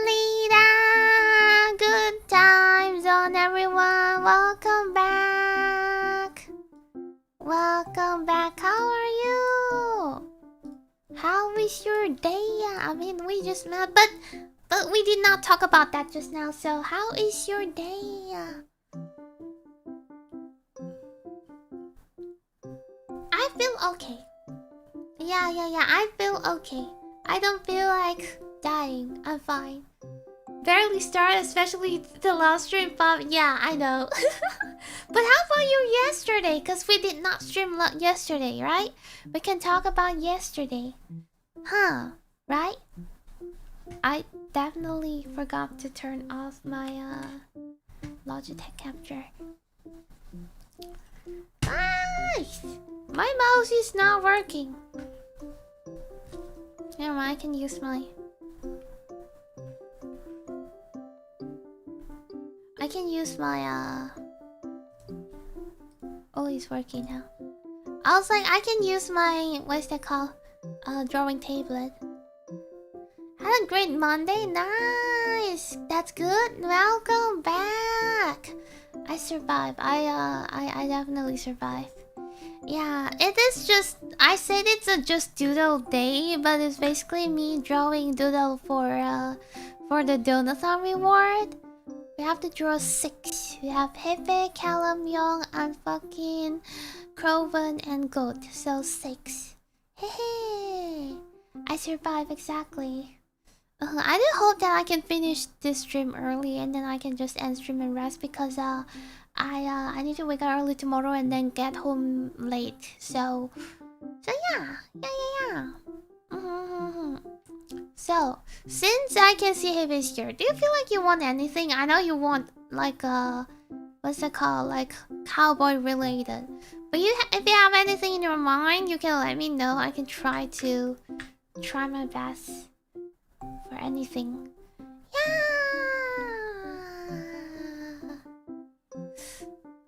Lida! Good times on everyone! Welcome back! Welcome back, how are you? How is your day? I mean, we just met, but we did not talk about that just now, so how is your day? I feel okay. Yeah, I feel okay. I don't feel like dying. I'm fine. Barely started, especially the last stream. But yeah, I know. But how about you yesterday? Because we did not stream yesterday, right? We can talk about yesterday. Huh, right? I definitely forgot to turn off my Logitech capture. Nice! My mouse is not working. Never mind, I can use my... Oh, it's working now. I was like, I can use my... What's that called? Drawing tablet. Had a great Monday. Nice! That's good. Welcome back! I survived. I definitely survived. Yeah, it is just... I said it's a just doodle day, but it's basically me drawing doodle for the Donathon reward. We have to draw 6. We have Hefe, Callum, Young, and fucking Croven and Goat. So 6. Hey, I survived exactly. I do hope that I can finish this stream early and then I can just end stream and rest because I need to wake up early tomorrow and then get home late. So yeah. So, since I can see him is here, do you feel like you want anything? I know you want like what's it called? Like cowboy related. But if you have anything in your mind, you can let me know. I can try my best for anything. Yeah.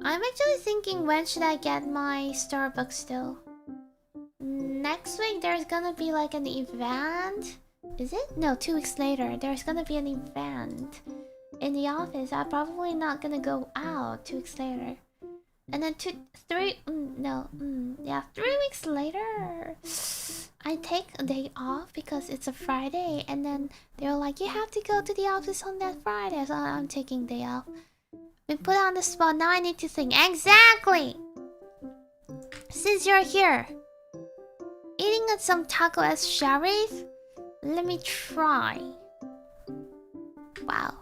I'm actually thinking when should I get my Starbucks though? Next week there's gonna be like an event. Is it? No, 2 weeks later there's gonna be an event in the office. I'm probably not gonna go out 2 weeks later. And then 3 weeks later I take a day off because it's a Friday, and then they're like, you have to go to the office on that Friday, so I'm taking day off. Been put on the spot, now I need to think. Exactly! Since you're here, eating at some taco as Sheriff? Let me try. Wow.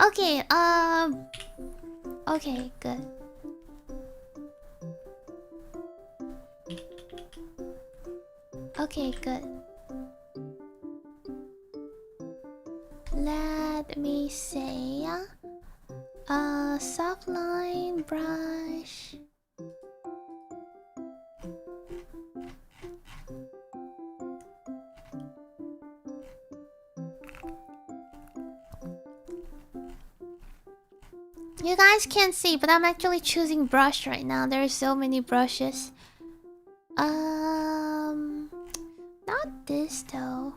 Okay, okay, good. Okay, good. Let me say, soft line brush. You guys can't see, but I'm actually choosing brush right now. There's so many brushes. Not this though.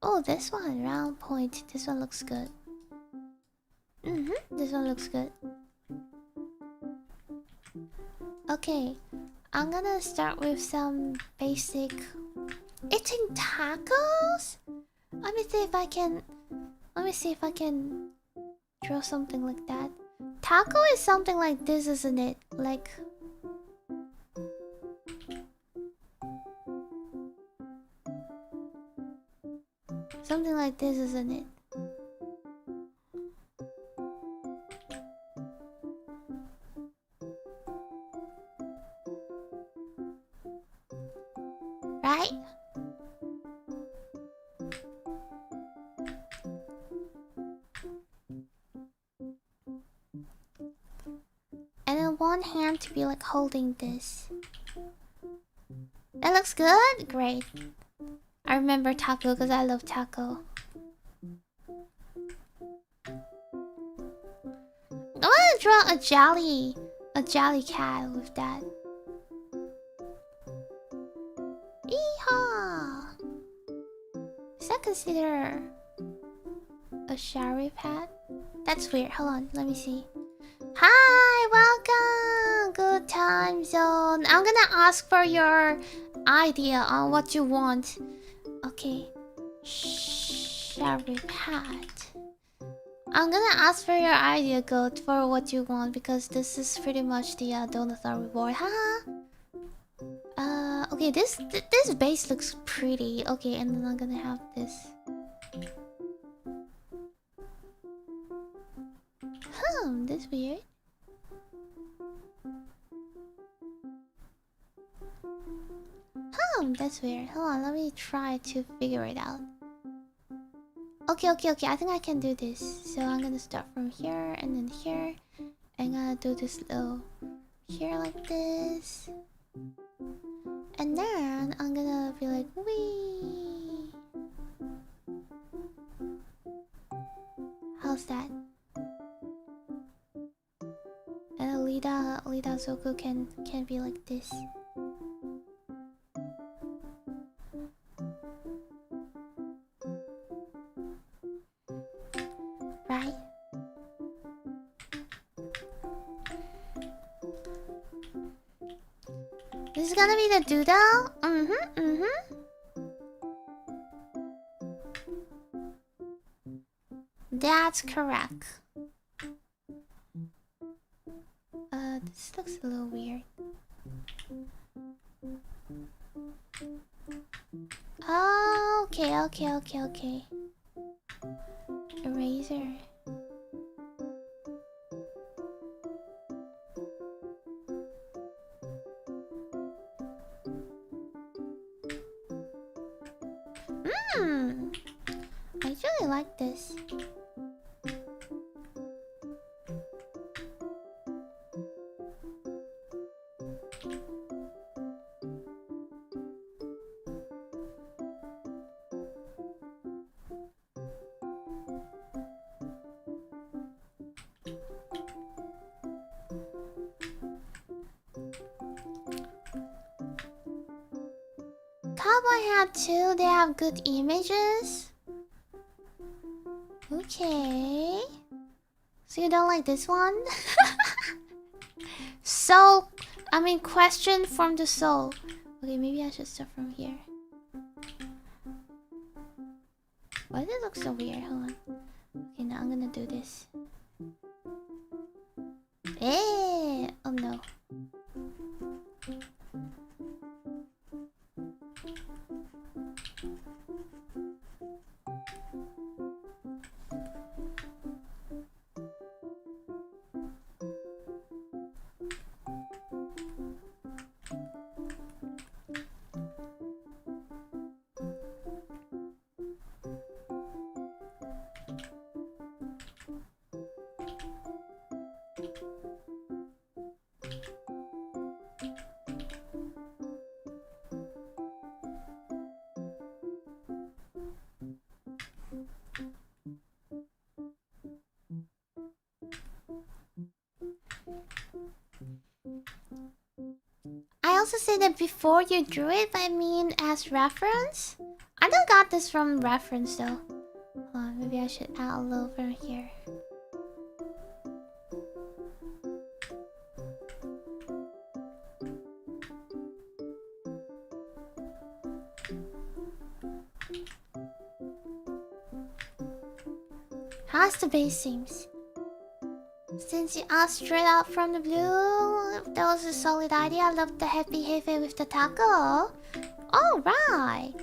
Oh, this one, round point. This one looks good. This one looks good. Okay, I'm gonna start with some basic eating tacos. Let me see if I can draw something like that. Taco is something like this, isn't it? Like something like this, isn't it? Right? And then one hand to be like holding this. That looks good? Great. I remember taco because I love taco. I want to draw a jolly cat with that. consider a shower pad? That's weird. Hold on, let me see. Hi, welcome. Good time zone. I'm gonna ask for your idea on what you want. Okay. Shower pad. I'm gonna ask for your idea, Goat, for what you want because this is pretty much the Donathon reward. Haha. Okay, this base looks pretty. Okay, and then I'm gonna have this. That's weird. That's weird. Hold on, let me try to figure it out. Okay. I think I can do this. So I'm gonna start from here and then here. I'm gonna do this little here like this. And then I'm gonna be like, wee. How's that? And Lida Zoku can be like this. Right? This is gonna be the doodle? That's correct. This looks a little weird. Oh, okay. Eraser. I really like this. Cowboy hat too, they have good images. Okay. So you don't like this one? Soul. I mean, question from the soul. Okay, maybe I should start from here. Why does it look so weird? Hold on. Okay, now I'm gonna do this. Eh! Oh no. I also say that before you drew it, but I mean as reference. I don't got this from reference though. Hold on, maybe I should add a little from here. How's the base seems? Since you asked straight out from the blue, that was a solid idea. I love the happy hefe with the taco. Alright.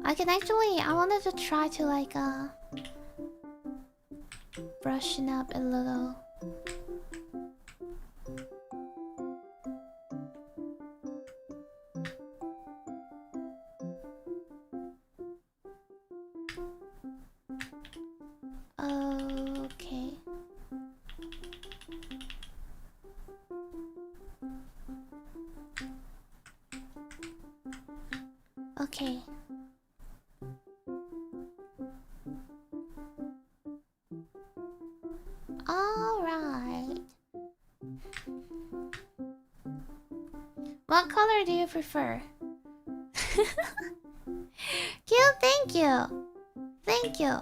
I wanted to try to like brushing up a little. Okay. Okay. Alright. What color do you prefer? Cute, thank you. Thank you.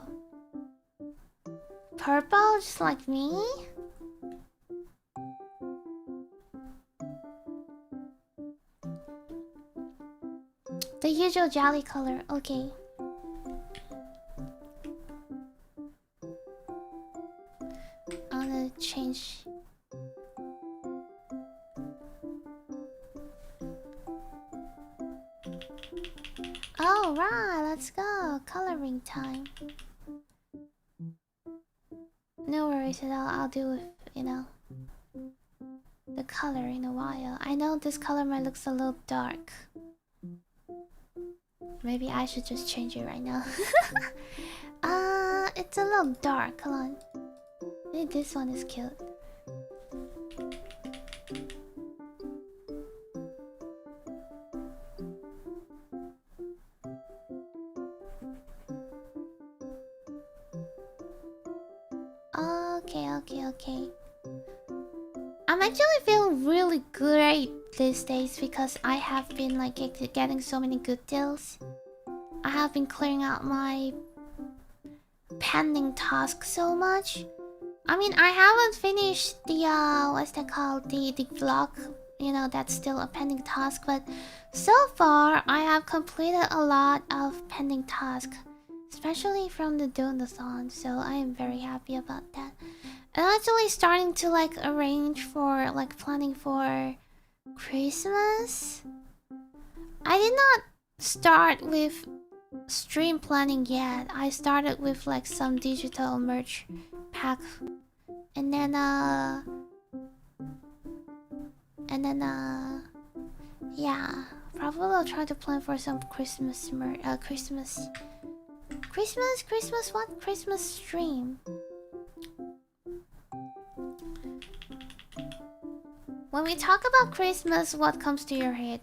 Purple, just like me? The usual jolly color, okay. I'm gonna change. Oh, right, let's go. Coloring time. No worries at all, I'll do with, you know, the color in a while. I know this color might look a little dark. Maybe I should just change it right now. It's a little dark, hold on. I think this one is cute. Okay. I'm actually feeling really great these days because I have been like getting so many good deals. I have been clearing out my pending tasks so much. I mean, I haven't finished the what's that called? The vlog, you know, that's still a pending task, but so far I have completed a lot of pending tasks, especially from the Donathon, so I am very happy about that. I'm actually starting to like arrange for like planning for Christmas. I did not start with stream planning yet. I started with like some digital merch pack, and then yeah, probably I'll try to plan for some Christmas stream. When we talk about Christmas, what comes to your head?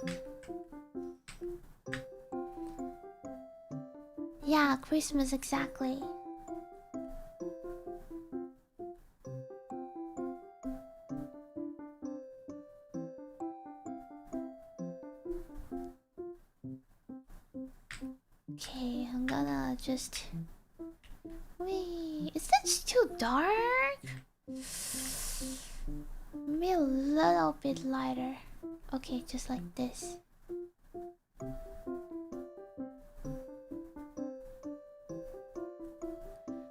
Yeah, Christmas, exactly. Okay, I'm gonna just... Wait, is that too dark? Maybe a little bit lighter. Okay, just like this.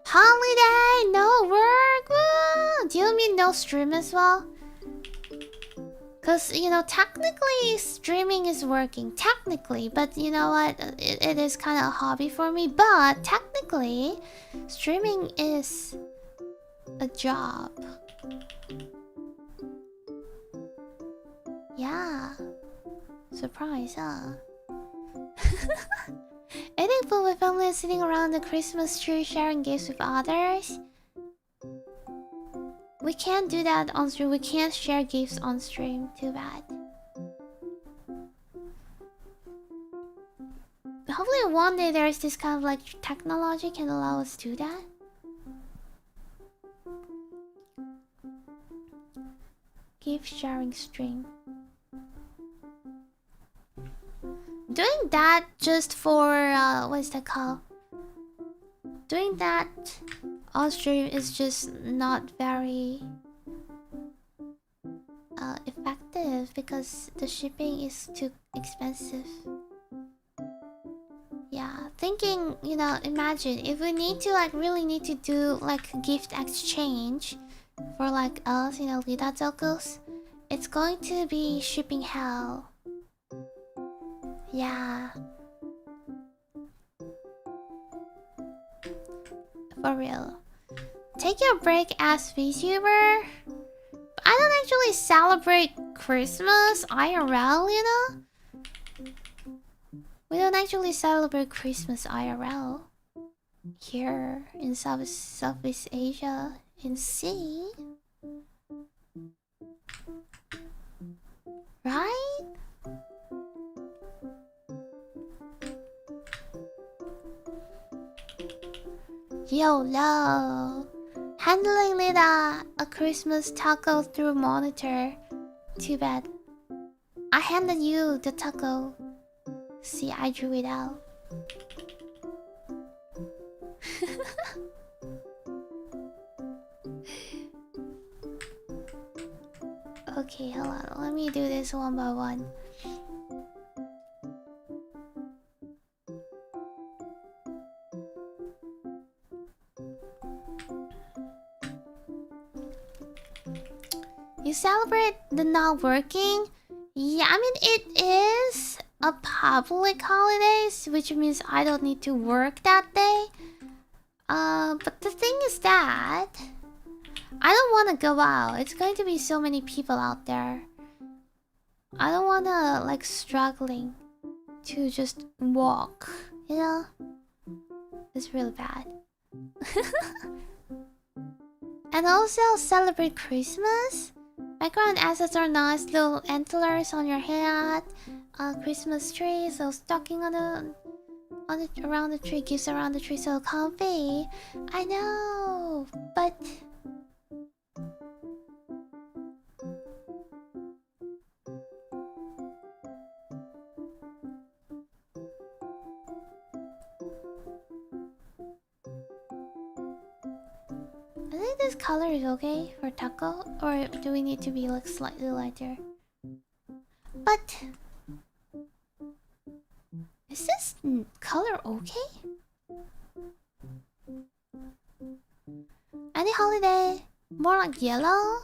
Holiday! No work! Woo! Do you mean no stream as well? Cause, you know, technically streaming is working. Technically, but you know what? It is kind of a hobby for me. But technically, streaming is a job. Yeah. Surprise, huh? I think fun with family sitting around the Christmas tree sharing gifts with others. We can't do that on stream. We can't share gifts on stream. Too bad. Hopefully one day there's this kind of like technology can allow us to do that. Gift sharing stream. Doing that just for what is that called? Doing that on stream is just not very effective because the shipping is too expensive. Yeah, thinking, you know, imagine if we need to like really need to do like gift exchange for like us, you know, Lida Zokos, it's going to be shipping hell. Yeah. For real. Take your break as Vtuber. I don't actually celebrate Christmas IRL, you know? We don't actually celebrate Christmas IRL here in Southeast Asia in C. Right? YOLO! Handling Lida a Christmas taco through monitor. Too bad. I handed you the taco. See, I drew it out. Okay, hold on. Let me do this one by one. You celebrate the not working? Yeah, I mean, it is a public holiday, which means I don't need to work that day. But the thing is that I don't want to go out. It's going to be so many people out there. I don't want to, like, struggling to just walk, you know? It's really bad. And also celebrate Christmas. Background assets are nice, little antlers on your hat, Christmas tree, so stocking on the around the tree, gifts around the tree, so comfy. I know, but I think this color is okay for taco, or do we need to be like slightly lighter? But is this color okay? Any holiday? More like yellow?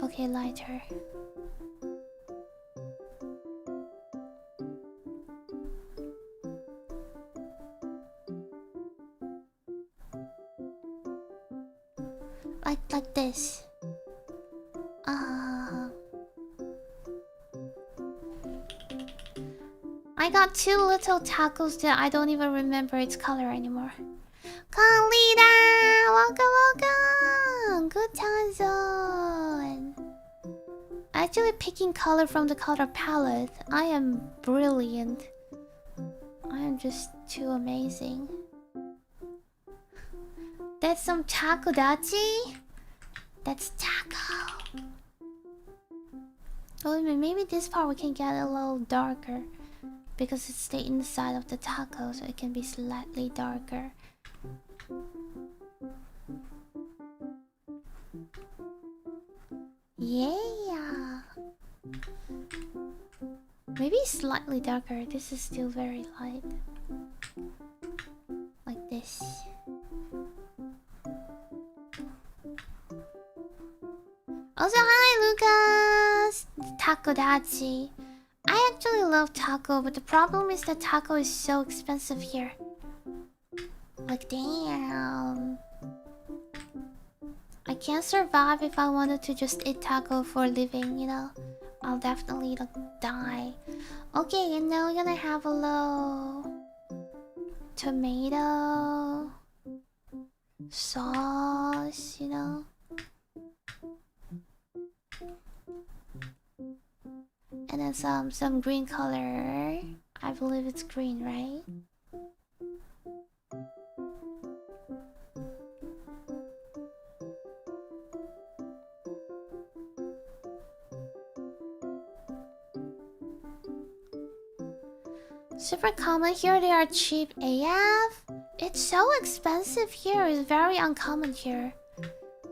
Okay, lighter. Like this. I got 2 little tacos that I don't even remember its color anymore. Come, Lida! Welcome, welcome! Good time zone. Actually picking color from the color palette. I am brilliant. I am just too amazing. That's some takodachi? That's taco. Oh, maybe this part we can get a little darker. Because it's the inside of the taco, so it can be slightly darker. Yeah. Maybe slightly darker. This is still very light. Like this. Also, hi, Lucas! Takodachi. I actually love taco, but the problem is that taco is so expensive here. Like, damn. I can't survive if I wanted to just eat taco for a living, you know? I'll definitely, like, die. Okay, and now we're gonna have a little tomato sauce, you know? And then some green color. I believe it's green, right? Super common here, they are cheap AF. It's so expensive here, it's very uncommon here.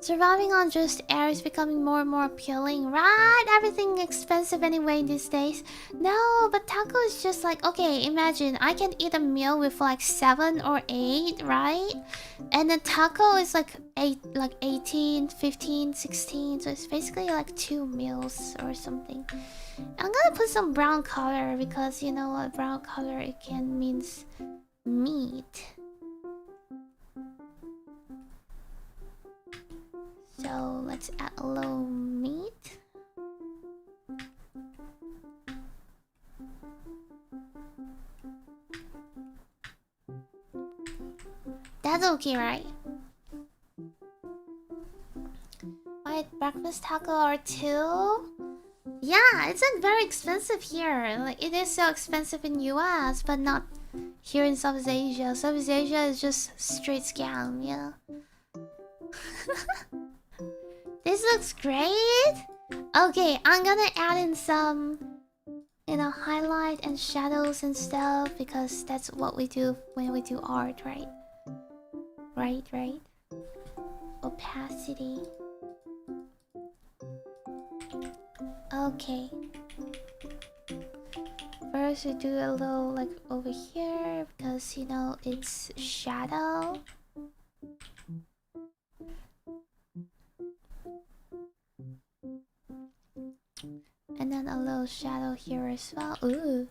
Surviving on just air is becoming more and more appealing, right? Everything expensive anyway these days. No, but taco is just like, okay, imagine I can eat a meal with like 7 or 8, right? And then taco is like 18, 15, 16. So it's basically like 2 meals or something. I'm gonna put some brown color because you know what, brown color it can means meat. So let's add a little meat. That's okay, right? White breakfast taco or 2? Yeah, it's like very expensive here. Like it is so expensive in US, but not here in Southeast Asia. Southeast Asia is just straight scam, yeah. This looks great. Okay, I'm gonna add in some, you know, highlight and shadows and stuff because that's what we do when we do art, right? Right, right. Opacity. Okay. First we do a little like over here because you know it's shadow. And then a little shadow here as well. Ooh.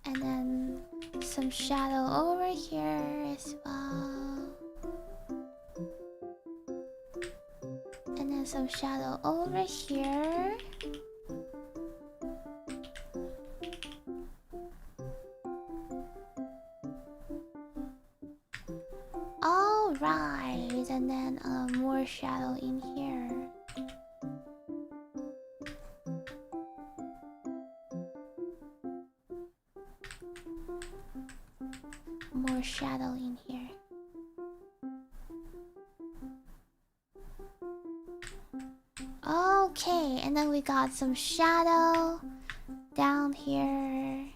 And then some shadow over here as well. And then some shadow over here. Alright, and then more shadow in here. More shadow in here. Okay, and then we got some shadow down here.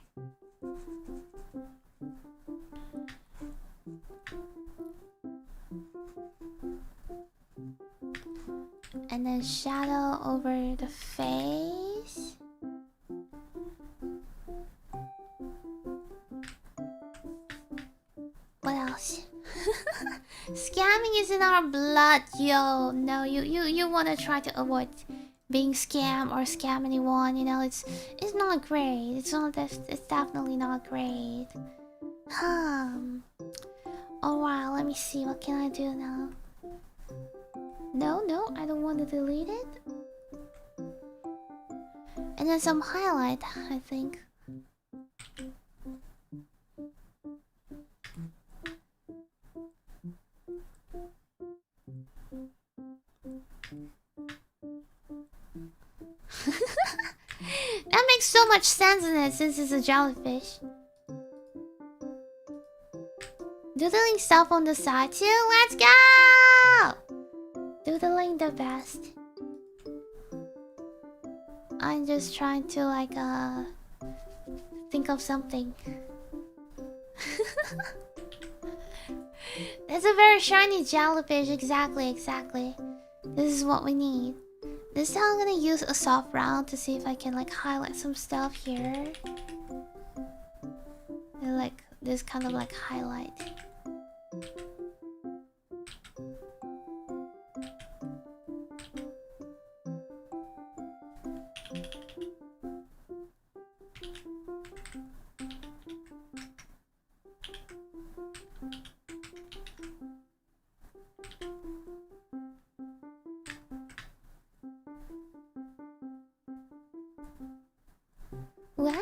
And then shadow over the face. What else? Scamming is in our blood, yo. No, you wanna try to avoid being scammed or scam anyone. You know, it's not great. It's definitely not great. Alright, let me see. What can I do now? No, I don't want to delete it. And then some highlight, I think. That makes so much sense in it since it's a jellyfish. Doodling stuff on the side too? Let's go! Doodling the best. I'm just trying to like think of something. It's a very shiny jellyfish, exactly. This is what we need. This time I'm gonna use a soft round to see if I can like highlight some stuff here. And like this kind of like highlight. Wow.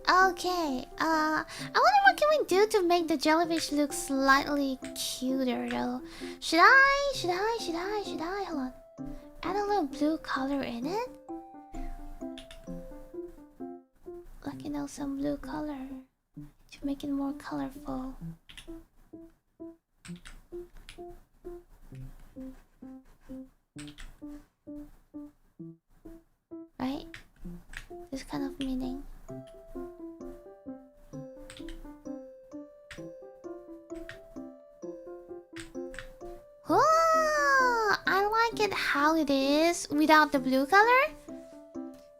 Okay, I wonder what can we do to make the jellyfish look slightly cuter though. Should I? Hold on. Add a little blue color in it? Like, you know, some blue color to make it more colorful. Right? This kind of meaning. Oh, I like it how it is without the blue color.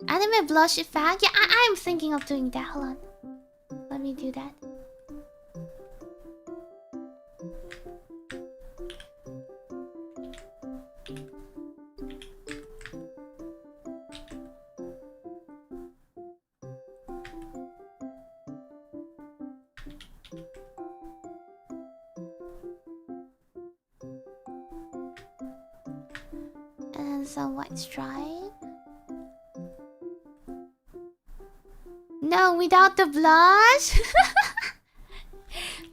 Anime blush effect. Yeah, I'm thinking of doing that. Hold on. Let me do that. And some white stripe. No, without the blush.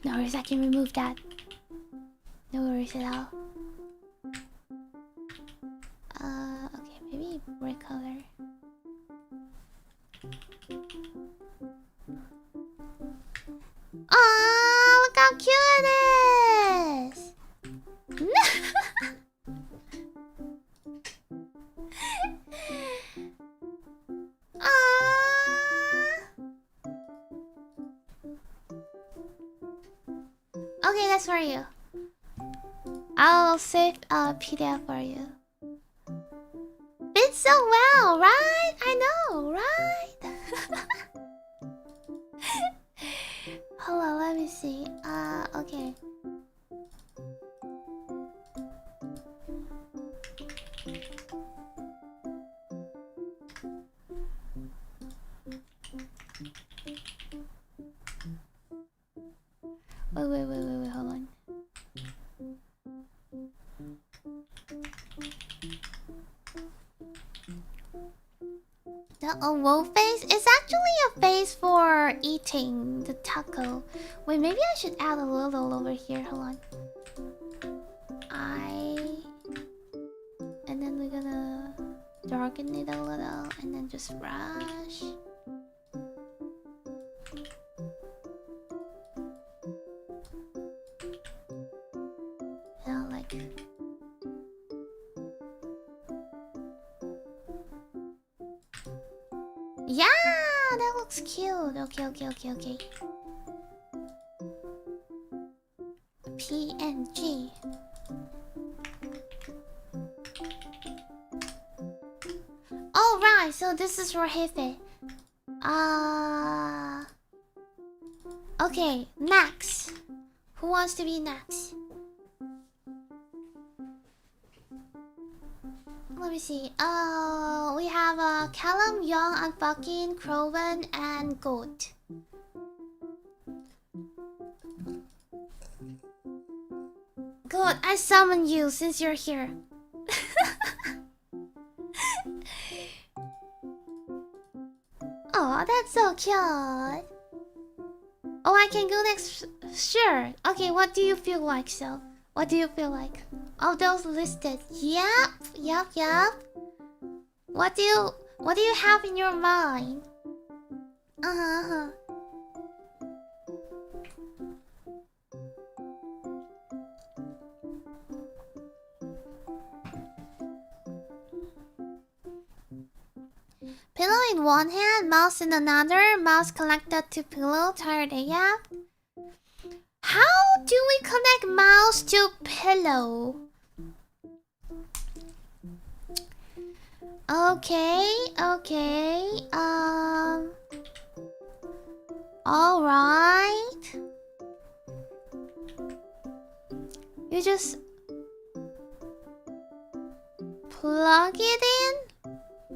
No worries, I can remove that. No worries at all. Okay, maybe brick color. Oh, look how cute it is! Okay, that's for you. I'll save a PDF for you. Fits so well, right? I know, right? Hold on, let me see. Okay. Wait, hold on. The wolf face is actually a face for eating the taco. Wait, maybe I should add a little over here. Hold on. And then we're gonna darken it a little and then just brush. Yeah, that looks cute. Okay. PNG. Oh right, so this is for Hefe. Okay, next. Who wants to be next? Let me see. We have Callum, Young, Unfucking, Crowan, and Goat. Goat, I summon you since you're here. Oh, that's so cute. Oh, I can go next. Sure. Okay, what do you feel like, so? What do you feel like? Oh, those listed. Yep. What do you have in your mind? Pillow in one hand, mouse in another, mouse connected to pillow, tired AF. How do we connect mouse to pillow? Okay. Alright. You just plug it in?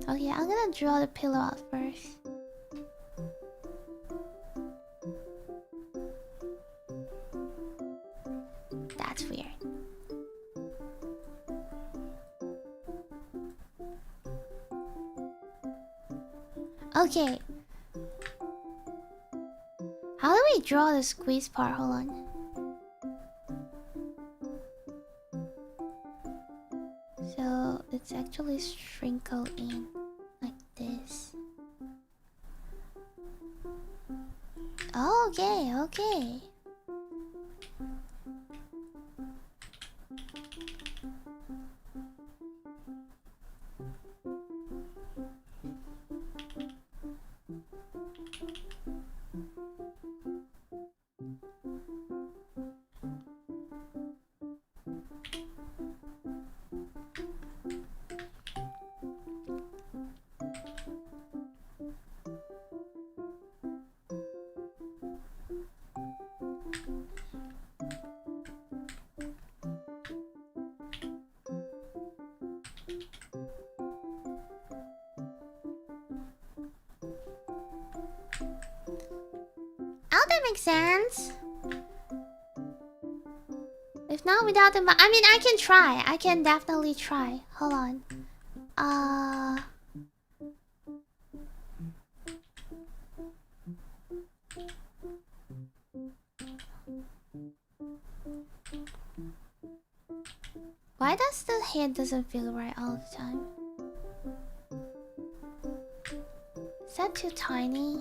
Okay, I'm gonna draw the pillow out first. That's weird. Okay. How do we draw the squeeze part? Hold on. So it's actually sprinkled in like this. Okay. That makes sense. If not without the I mean, I can try. I can definitely try. Hold on. Why does the head doesn't feel right all the time? Is that too tiny?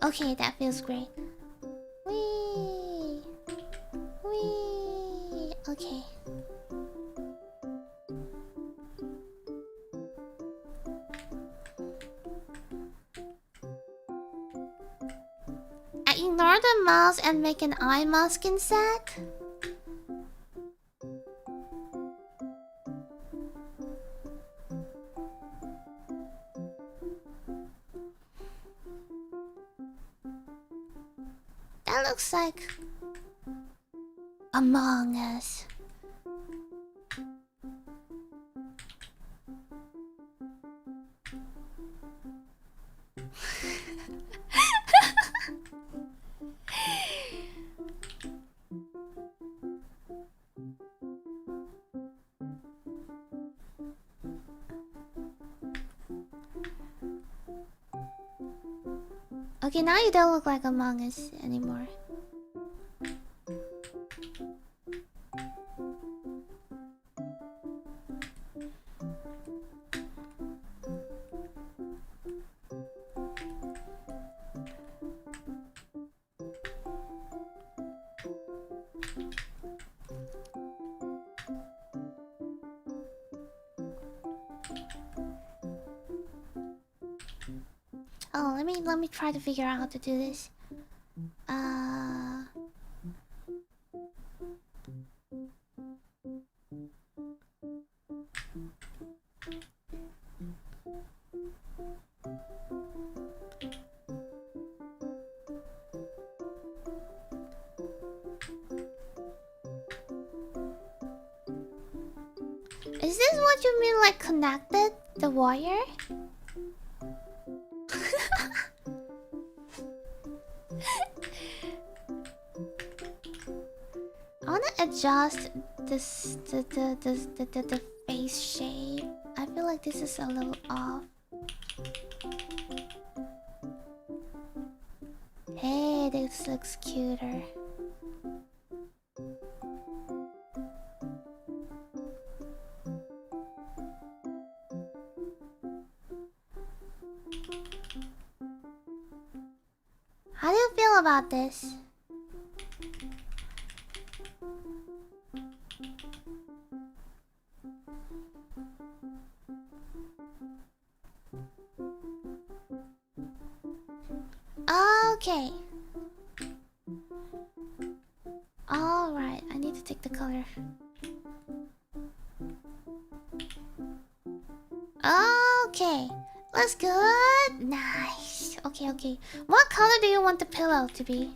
Okay, that feels great. Wee, wee. Okay. I ignore the mouse and make an eye mask instead. That looks like Among Us. Okay, now you don't look like Among Us anymore. Oh, let me try to figure out how to do this. Is this what you mean, like connected the wire? I wanna adjust this the face shape. I feel like this is a little off. Hey, this looks cuter. How do you feel about this? Okay. Alright, I need to take the color. Okay. Looks good. Nice. Okay, okay. What color do you want the pillow to be?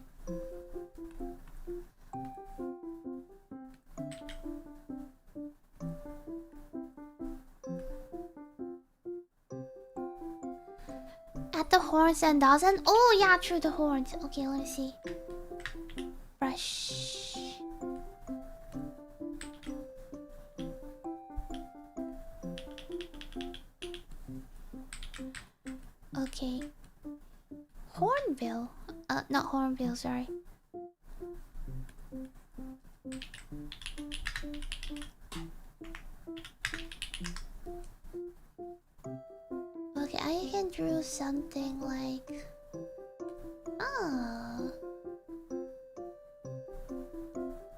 At the horns and doesn't? Oh yeah, true, the horns. Okay, let me see. Brush. Okay. Hornbill. Not hornbill, sorry. Okay, I can draw something like... Ah.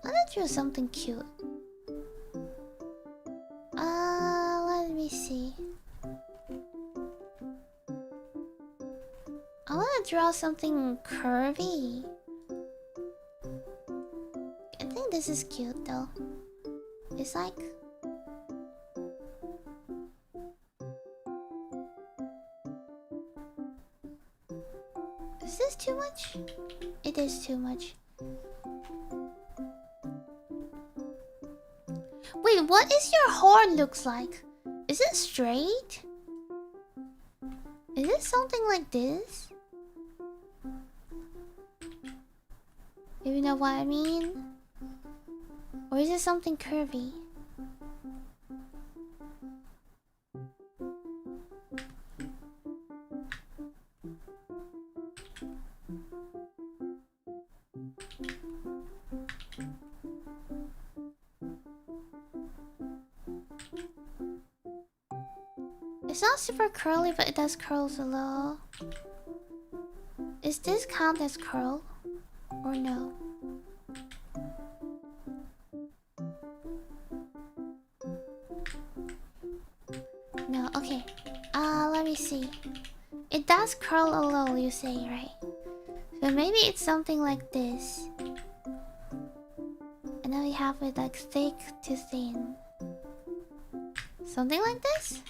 Let me draw something cute. Let me see. I want to draw something curvy. I think this is cute though. It's like... Is this too much? It is too much. Wait, what is your horn looks like? Is it straight? Is it something like this? If you know what I mean? Or is it something curvy? It's not super curly, but it does curls a little. Is this count as curl? Or no? No, okay. Let me see. It does curl a little, you say, right? So maybe it's something like this. And then we have it like thick to thin. Something like this?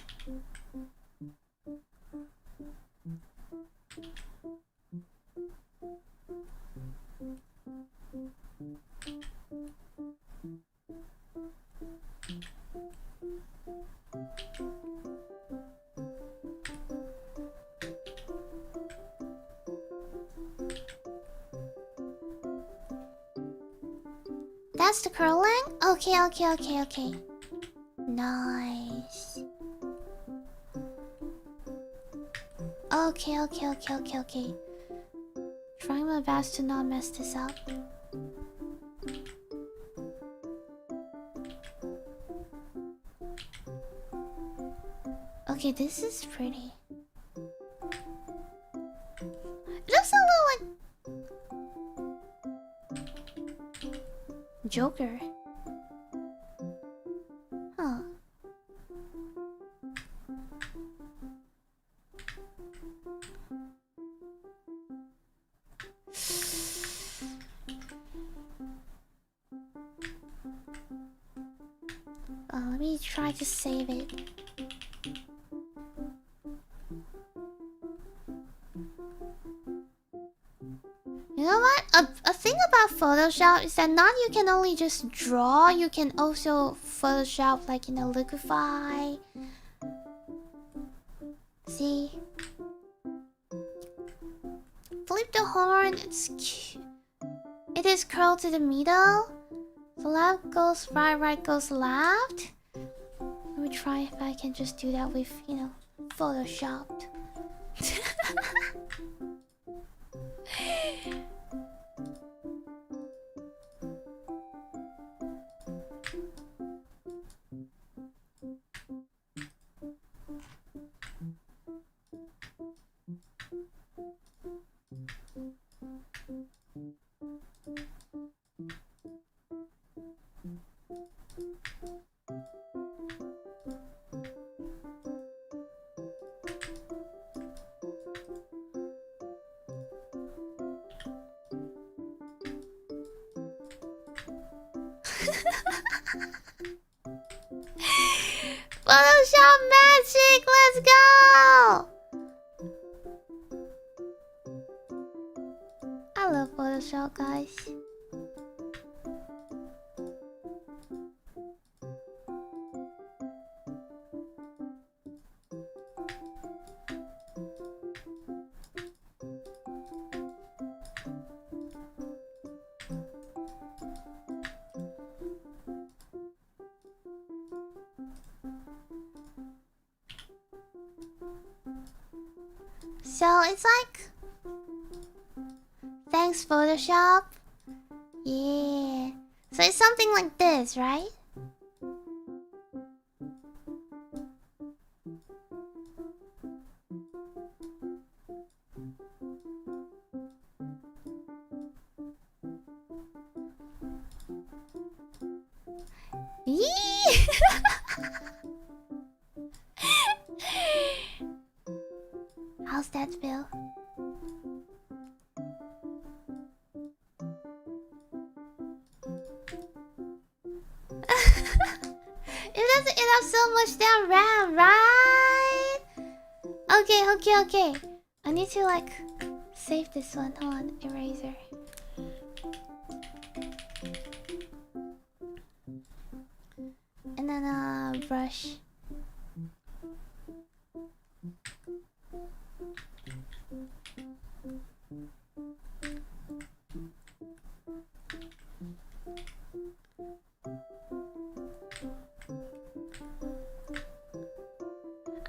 That's the curling? Okay, okay, okay, okay. Nice. Okay, okay, okay, okay, okay. Trying my best to not mess this up. Okay, this is pretty. It looks a little like Joker. Huh. Let me try to save it. You know what? A thing about Photoshop is that not you can only just draw, you can also Photoshop like, you know, liquify. See? Flip the horn, it's cute. It is curled to the middle. So left goes right, right goes left. Let me try if I can just do that with, you know, Photoshopped. Photoshop magic, let's go! I love Photoshop, guys. So it's like, thanks Photoshop. Yeah. So it's something like this, right? Yee! How's that feel? It doesn't eat up so much damn RAM, right? Okay, okay, okay. I need to like save this one. Hold on, eraser. And then brush.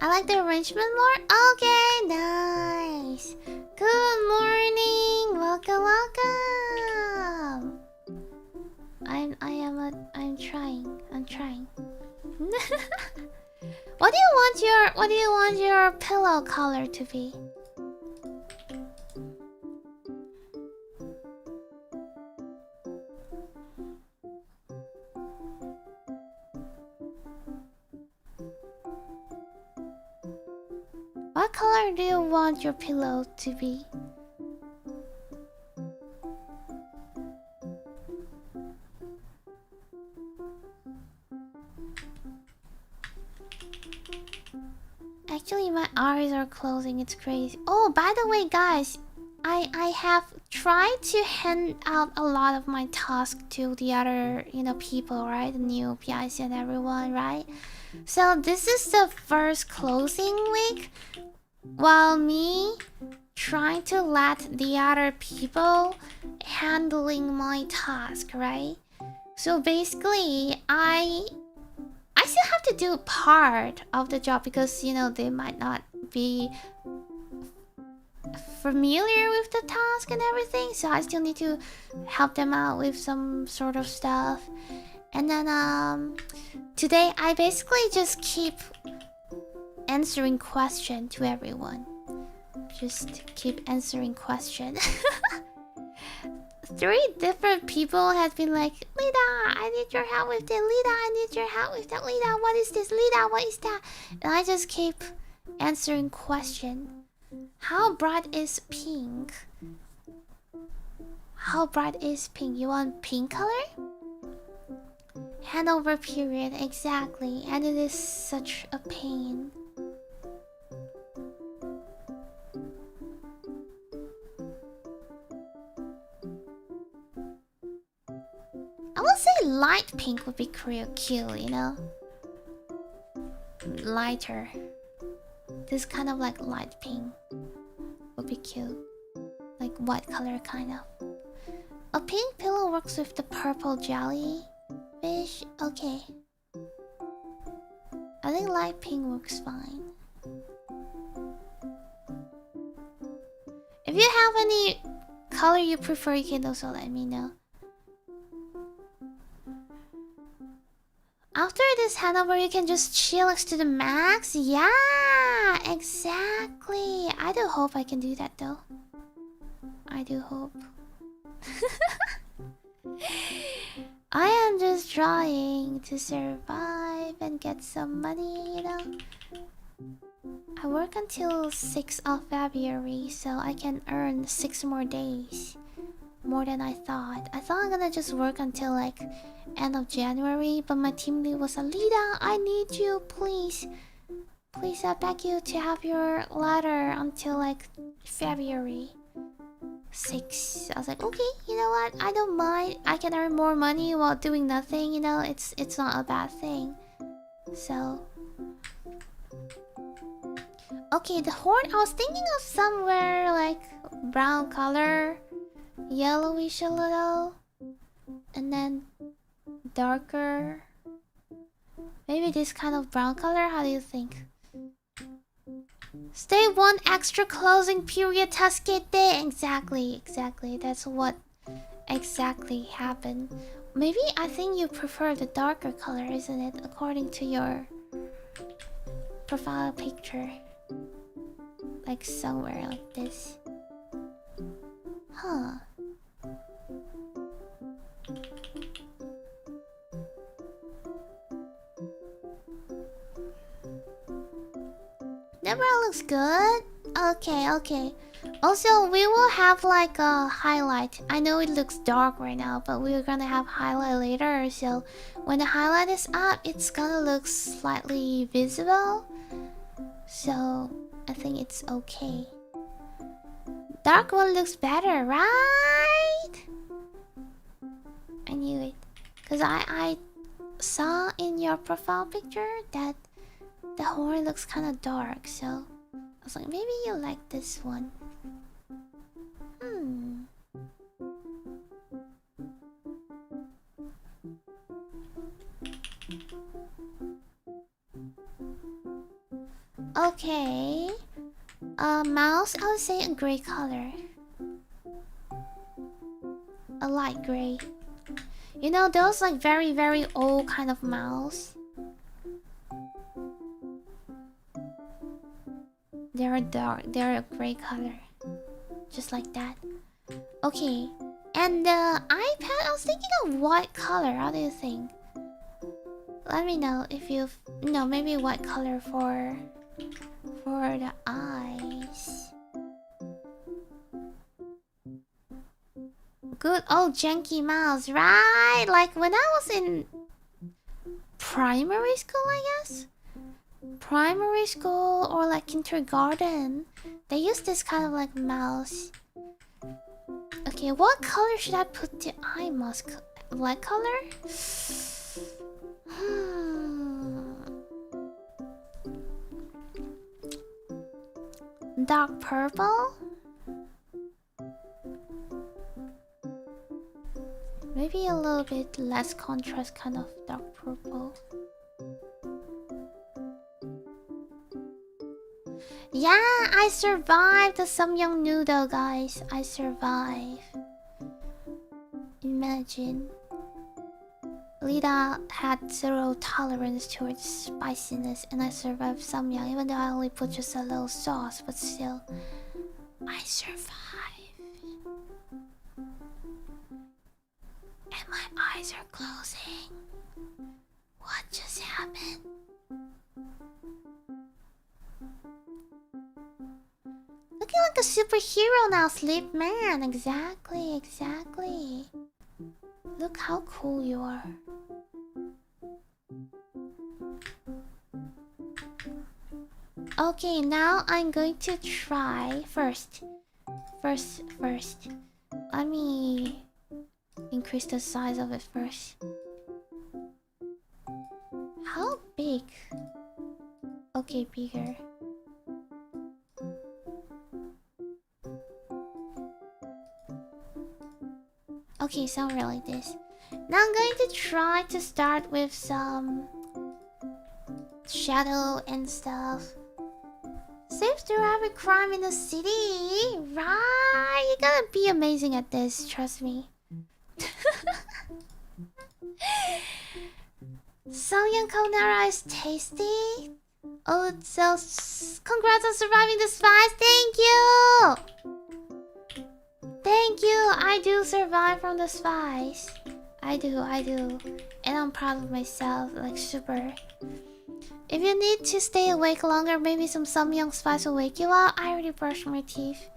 I like the arrangement more. Okay, nice. Good morning. Welcome, welcome. I'm trying. What do you want your pillow color to be? What color do you want your pillow to be? Actually, my eyes are closing. It's crazy. Oh, by the way, guys, I have tried to hand out a lot of my tasks to the other, people, right? The new PIs and everyone, right? So this is the first closing week, while me trying to let the other people handling my task, right? So basically, I still have to do part of the job because they might not be familiar with the task and everything, so I still need to help them out with some sort of stuff. And then today I basically just keep answering question to everyone. Just keep answering question. 3 different people have been like, Lida, I need your help with that. Lida, I need your help with that. Lida, what is this? Lida, what is that? And I just keep answering question. How bright is pink? How bright is pink? You want pink color? Handover period, exactly. And it is such a pain. I would say light pink would be cute, Lighter. This kind of like light pink would be cute. Like white color, kind of. A pink pillow works with the purple jellyfish. Okay. I think light pink works fine. If you have any color you prefer, you can also let me know. After this handover, you can just chillax to the max. Yeah, exactly. I do hope I can do that though. I do hope. I am just trying to survive and get some money, I work until 6th of February, so I can earn 6 more days. More than I thought. I thought I'm gonna just work until like end of January, but my team lead was like, Lida, I need you, please. Please, I beg you to have your ladder until like February 6th. I was like, okay, you know what? I don't mind. I can earn more money while doing nothing, it's not a bad thing. So okay, the horn, I was thinking of somewhere like brown color, yellowish a little, and then darker. Maybe this kind of brown color. How do you think? Stay 1 extra closing period tasquete. Exactly. That's what exactly happened. Maybe I think you prefer the darker color, isn't it? According to your profile picture. Like somewhere like this. Huh. That brown looks good. Okay. Also, we will have like a highlight. I know it looks dark right now, but we're gonna have highlight later. So when the highlight is up, it's gonna look slightly visible. So I think it's okay. Dark one looks better, right? I knew it. Because I saw in your profile picture that the horn looks kind of dark, so I was like, maybe you like this one. Okay. Mouse, I would say a gray color. A light gray. You know, those like very, very old kind of mouse. They're dark, they're a gray color. Just like that. Okay. And the iPad, I was thinking of what color. How do you think? Let me know if you've... No, maybe what color for the eyes. Good old janky mouse, right? Like when I was in primary school, I guess? Primary school or like kindergarten. They use this kind of like mouse. Okay, what color should I put the eye mask? Black color? Dark purple? Maybe a little bit less contrast kind of dark purple. Yeah, I survived the Samyang noodle, guys. I survived. Imagine. Lida had zero tolerance towards spiciness, and I survived Samyang, even though I only put just a little sauce, but still, I survived. And my eyes are closing. What just happened? Looking like a superhero now, Sleep Man. Exactly, exactly. Look how cool you are. Okay, now I'm going to try first. Let me increase the size of it first. How big? Okay, bigger. Okay, somewhere like this. Now I'm going to try to start with some shadow and stuff. Seems to have a crime in the city, right? You're gonna be amazing at this, trust me. Samyang carbonara is tasty. Oh, so congrats on surviving the spice. Thank you. Thank you. I do survive from the spice. I do. And I'm proud of myself, like super. If you need to stay awake longer, maybe some Samyang spice will wake you up. I already brushed my teeth.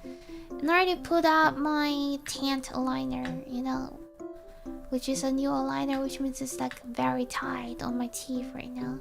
And I already put out my tint aligner, you know. Which is a new aligner, which means it's like very tight on my teeth right now.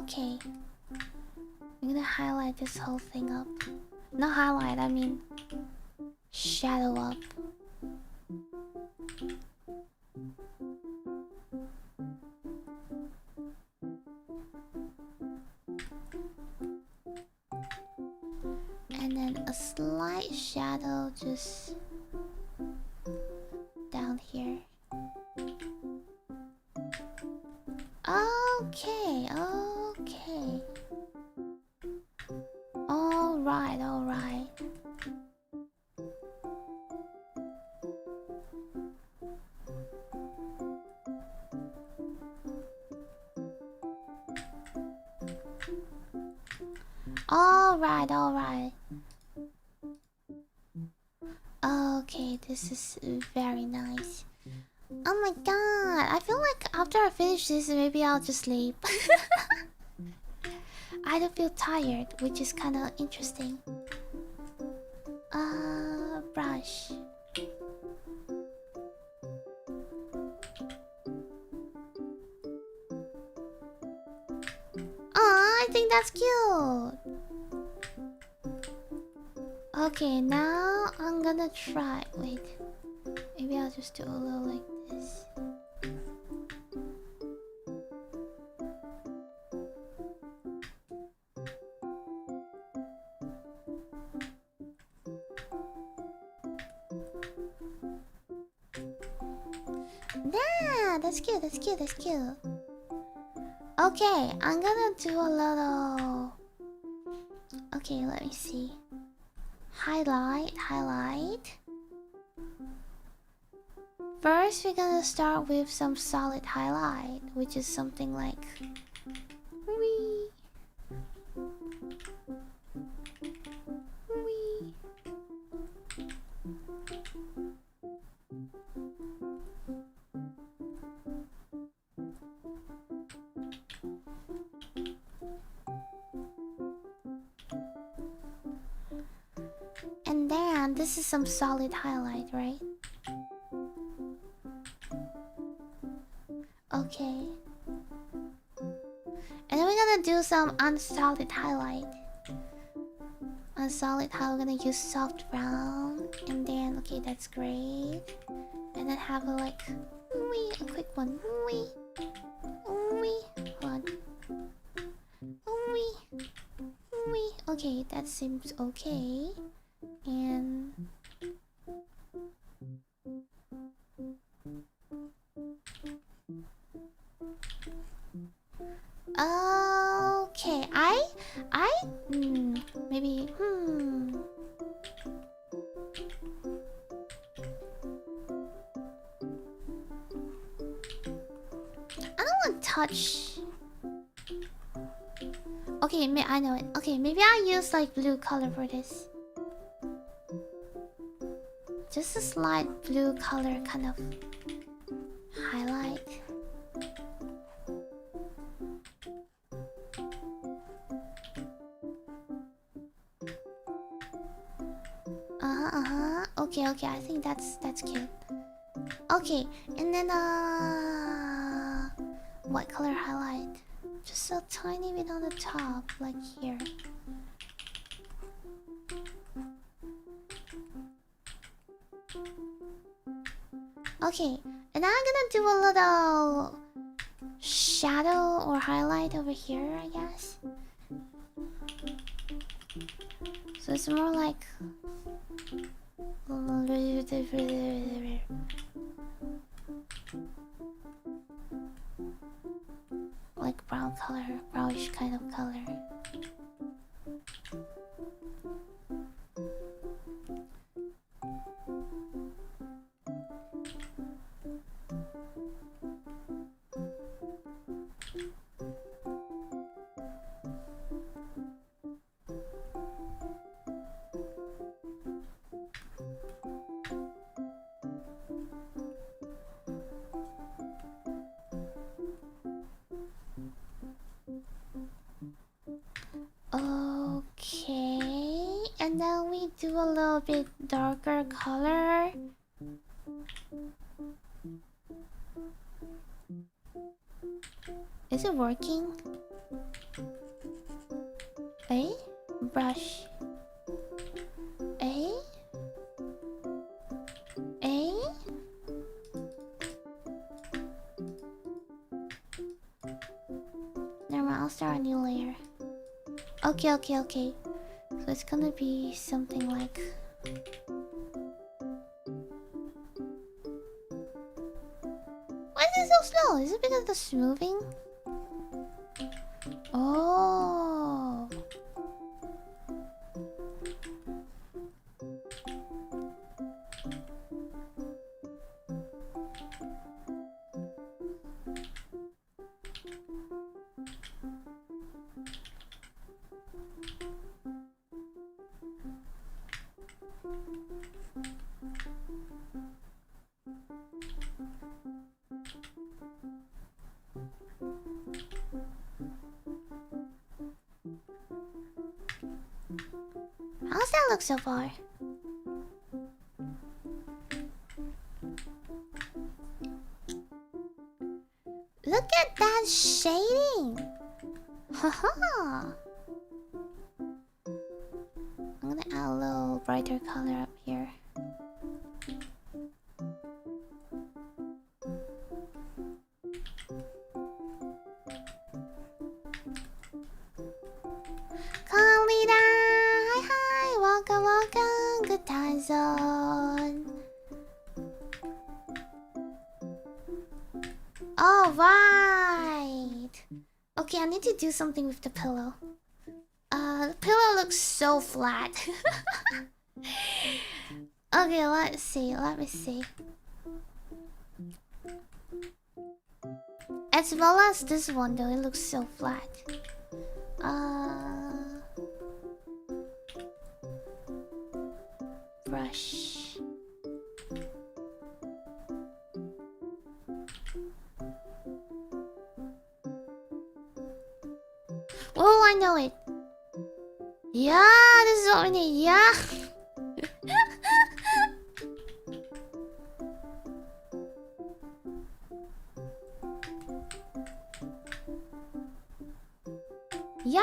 Okay. I'm gonna highlight this whole thing up. Not highlight, I mean shadow up. And then a slight shadow just down here. Okay. Alright. Alright. Okay, this is very nice. Oh my god, I feel like after I finish this, maybe I'll just sleep. I don't feel tired, which is kind of interesting. Brush. I think that's cute. Okay, now I'm gonna try. Wait, maybe I'll just do a little like this. Yeah, that's cute, that's cute, that's cute. Okay, I'm gonna do a little... Okay, let me see. Highlight, highlight. First, we're gonna start with some solid highlight, which is something like... Wee. Wee. And then, this is some solid highlight, right? Okay. And then we're gonna do some unsolid highlight. Unsolid highlight, we're gonna use soft brown. And then, okay, that's great. And then have a like, wee, a quick one. Wee. Wee. Hold on. Wee. Wee. Okay, that seems okay. And... Okay, maybe, I don't want to touch. Okay, I know it. Okay, maybe I'll use like blue color for this. Just a slight blue color kind of highlight. Okay, okay, I think that's cute. Okay, and then what color highlight? Just a tiny bit on the top, like here. Okay, and I'm gonna do a little shadow or highlight over here, I guess. So it's more like brown color, brownish kind of color. Okay, and then we do a little bit darker color. Is it working? Eh? Brush. Eh? Eh? Never mind, I'll start a new layer. Okay, okay, okay. So it's gonna be something like... Why is it so slow? Is it because of the smoothing? Oh. How's that look so far? Look at that shading! Haha! gonna add a little brighter color up here. Come, Lida! Hi, hi! Welcome, welcome! Good time zone! Alright! Okay, I need to do something with the pillow. The pillow looks so flat. Okay, let's see, let me see. As well as this one though, it looks so flat. Brush. Oh, I know it. Yeah, this is what we need. Yeah. Yeah,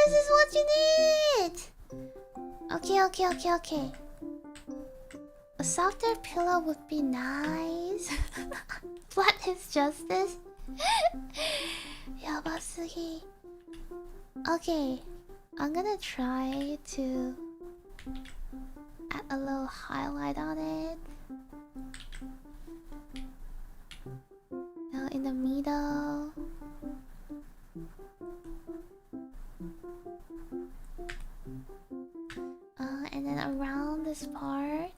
this is what you need. Okay. A softer pillow would be nice. Flat is justice. Yabasugi. Okay, I'm gonna try to add a little highlight on it. Now in the middle. And then around this part,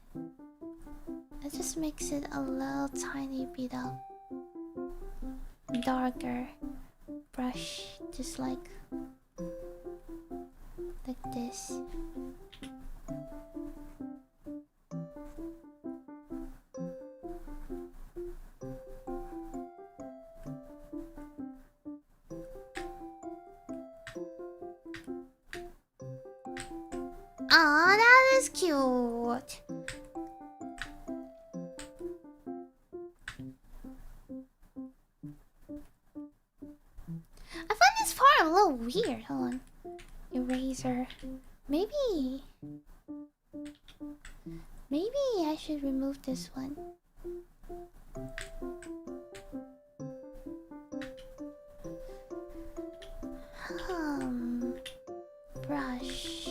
let's just mix it a little tiny bit of darker brush, just like this. Aw, that is cute. I find this part a little weird. Hold on. Eraser. Maybe I should remove this one. Brush.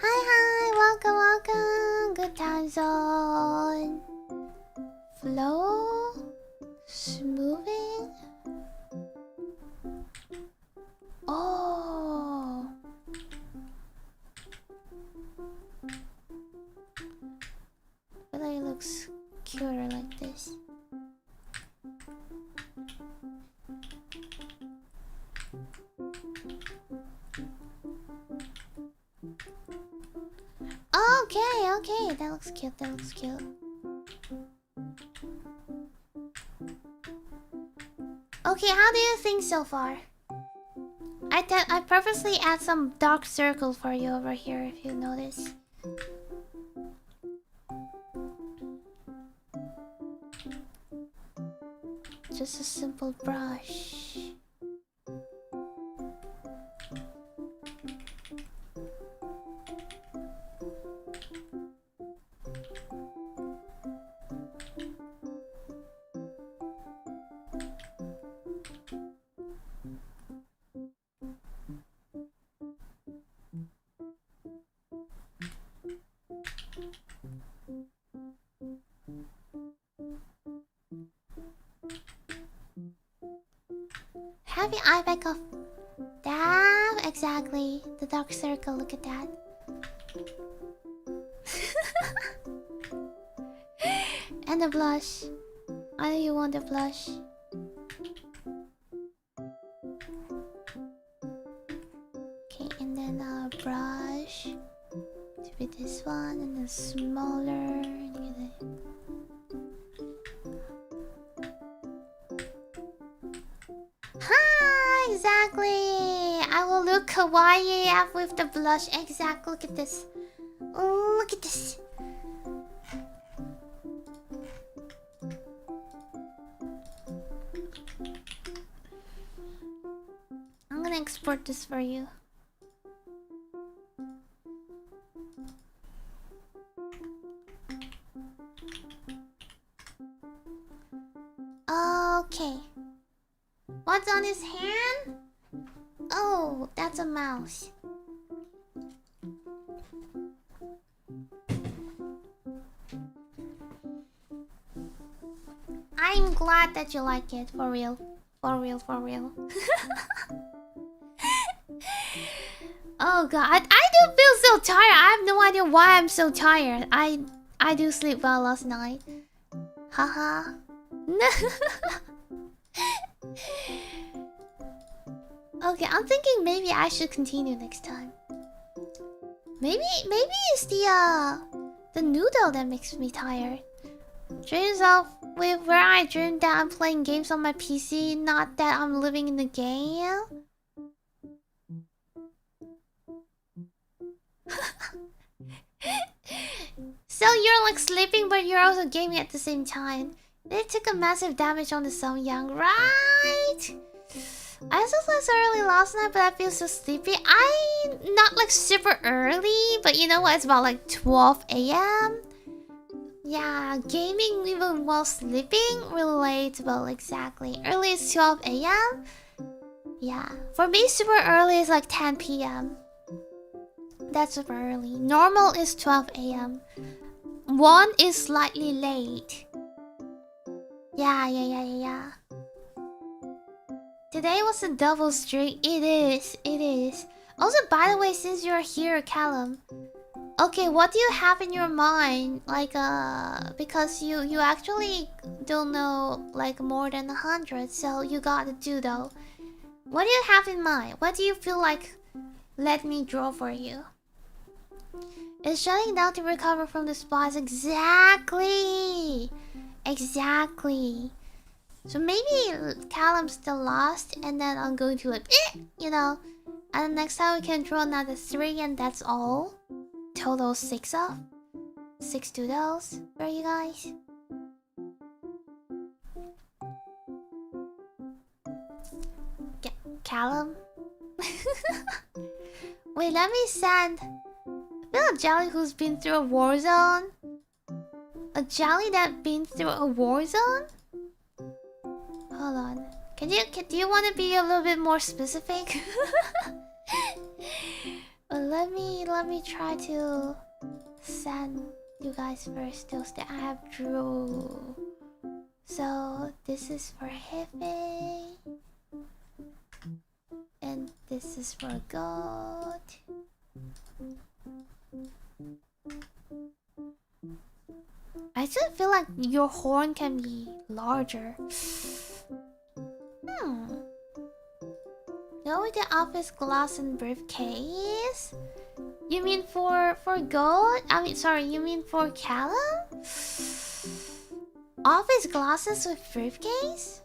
Hi, welcome. Good time zone. Flow, smoothing. Oh, I feel like it looks cuter like this. Okay, that looks cute. Okay, how do you think so far? I purposely add some dark circle for you over here, if you notice. Just a simple brush. Have your eye back off. Damn, exactly. The dark circle, look at that. And the blush. I know you want the blush. Okay, and then a brush. To be this one, and then smaller. Exactly. I will look kawaii with the blush. Exactly. Look at this. Oh, look at this. I'm gonna export this for you. Okay. What's on his hand? Oh, that's a mouse. I'm glad that you like it, for real. For real, for real. Oh god, I do feel so tired. I have no idea why I'm so tired. I do sleep well last night. Haha. Okay, I'm thinking maybe I should continue next time. Maybe it's the noodle that makes me tired. Dreams of where I dream that I'm playing games on my PC, not that I'm living in the game. So you're like sleeping, but you're also gaming at the same time. They took a massive damage on the sun young, right? I slept so early last night, but I feel so sleepy. I'm not like super early, but you know what? It's about like 12 a.m. Yeah, gaming even while sleeping, relatable, exactly. Early is 12 a.m. Yeah, for me, super early is like 10 p.m. That's super early. Normal is 12 a.m. 1 is slightly late. Yeah. Today was a double streak. It is. Also, by the way, since you're here, Callum, okay, what do you have in your mind? Like, because you actually don't know like more than 100, so you gotta do though. What do you have in mind? What do you feel like? Let me draw for you. It's shutting down to recover from the spots. Exactly. So maybe Callum's still lost, and then I'm going to like, you know. And next time we can draw another 3, and that's all. Total 6 of 6 doodles for you guys. Callum. Wait, let me send. I feel a jelly who's been through a war zone. A jelly that been through a war zone? Hold on. Do you want to be a little bit more specific? Let me try to send you guys first those that I have drew. So this is for Hefe, and this is for God. I still feel like your horn can be larger. Go with the office glass and briefcase. You mean for gold? I mean, sorry, you mean for Callum? Office glasses with briefcase?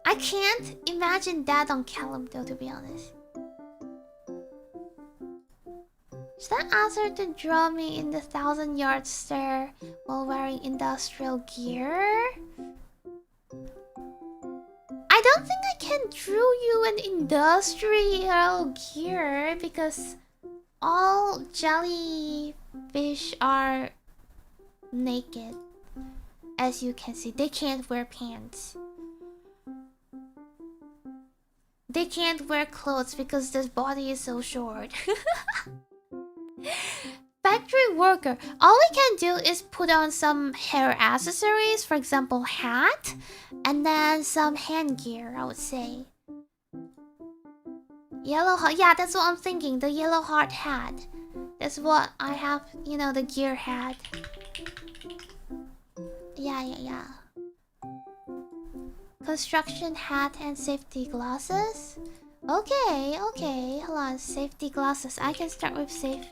I can't imagine that on Callum though, to be honest. Is that answer to draw me in the 1,000-yard stare while wearing industrial gear? I don't think I can draw you an industrial gear because all jellyfish are naked. As you can see, they can't wear pants. They can't wear clothes because their body is so short. Factory worker. All we can do is put on some hair accessories, for example, hat, and then some hand gear, I would say. Yellow heart. Yeah, that's what I'm thinking. The yellow heart hat. That's what I have, you know, the gear hat. Yeah. Construction hat and safety glasses. Okay. Hold on. Safety glasses. I can start with safe.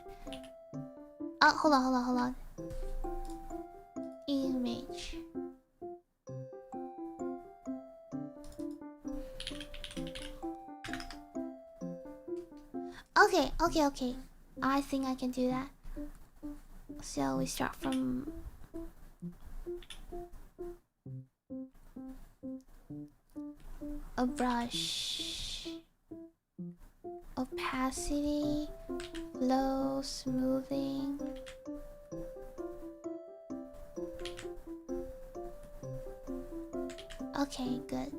Oh, hold on. Okay. I think I can do that. So we start from a brush, opacity, flow, smoothing. Okay, good.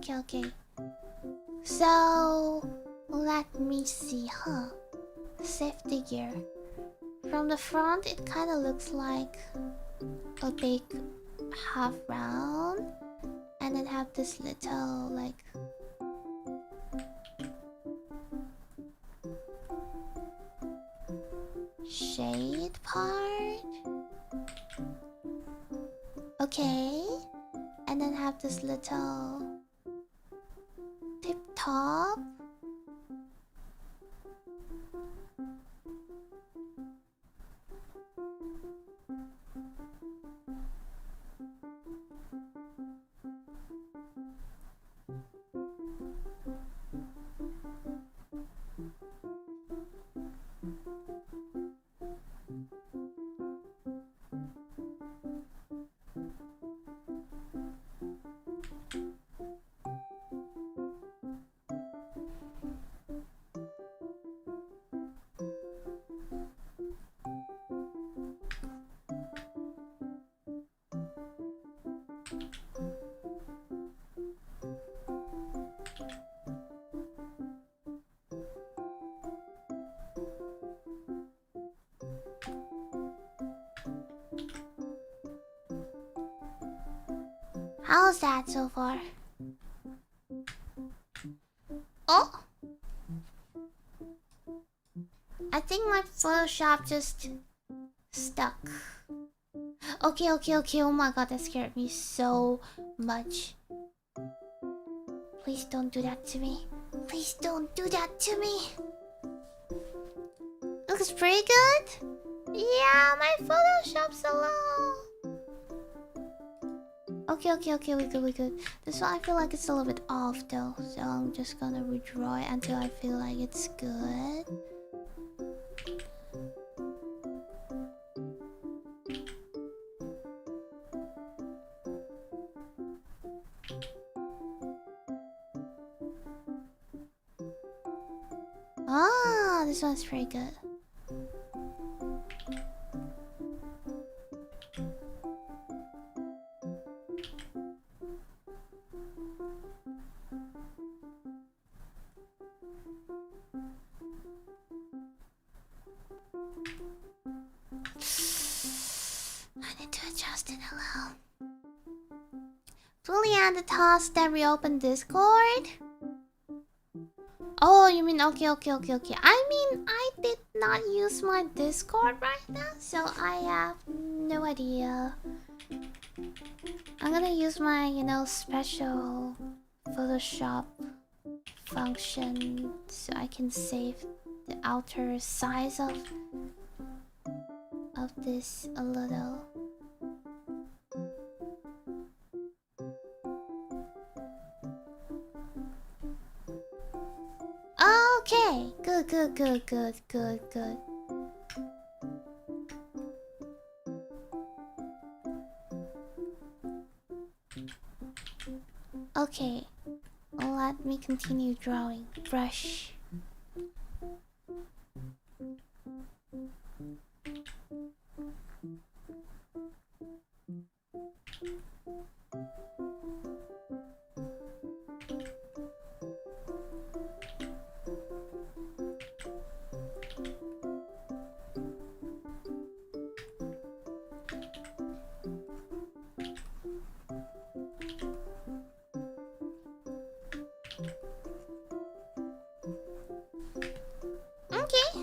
Okay. So let me see, huh? Safety gear. From the front, it kind of looks like a big half round, and then have this little like shade part. Okay, and then have this little tip top. How's that so far? Oh! I think my Photoshop just stuck. Okay. Oh my god, that scared me so much. Please don't do that to me. Please don't do that to me. Looks pretty good. Yeah, my Photoshop's so low. Okay, we good. This one I feel like it's a little bit off though, so I'm just gonna redraw it until I feel like it's good. Ah, this one's pretty good. I need to adjust it a little. Fully add the task that reopen Discord. Oh, you mean okay. I mean, I did not use my Discord right now, so I have no idea. I'm gonna use my, special Photoshop function so I can save the outer size of this a little. Okay, good. Okay, let me continue drawing. Brush. Okay.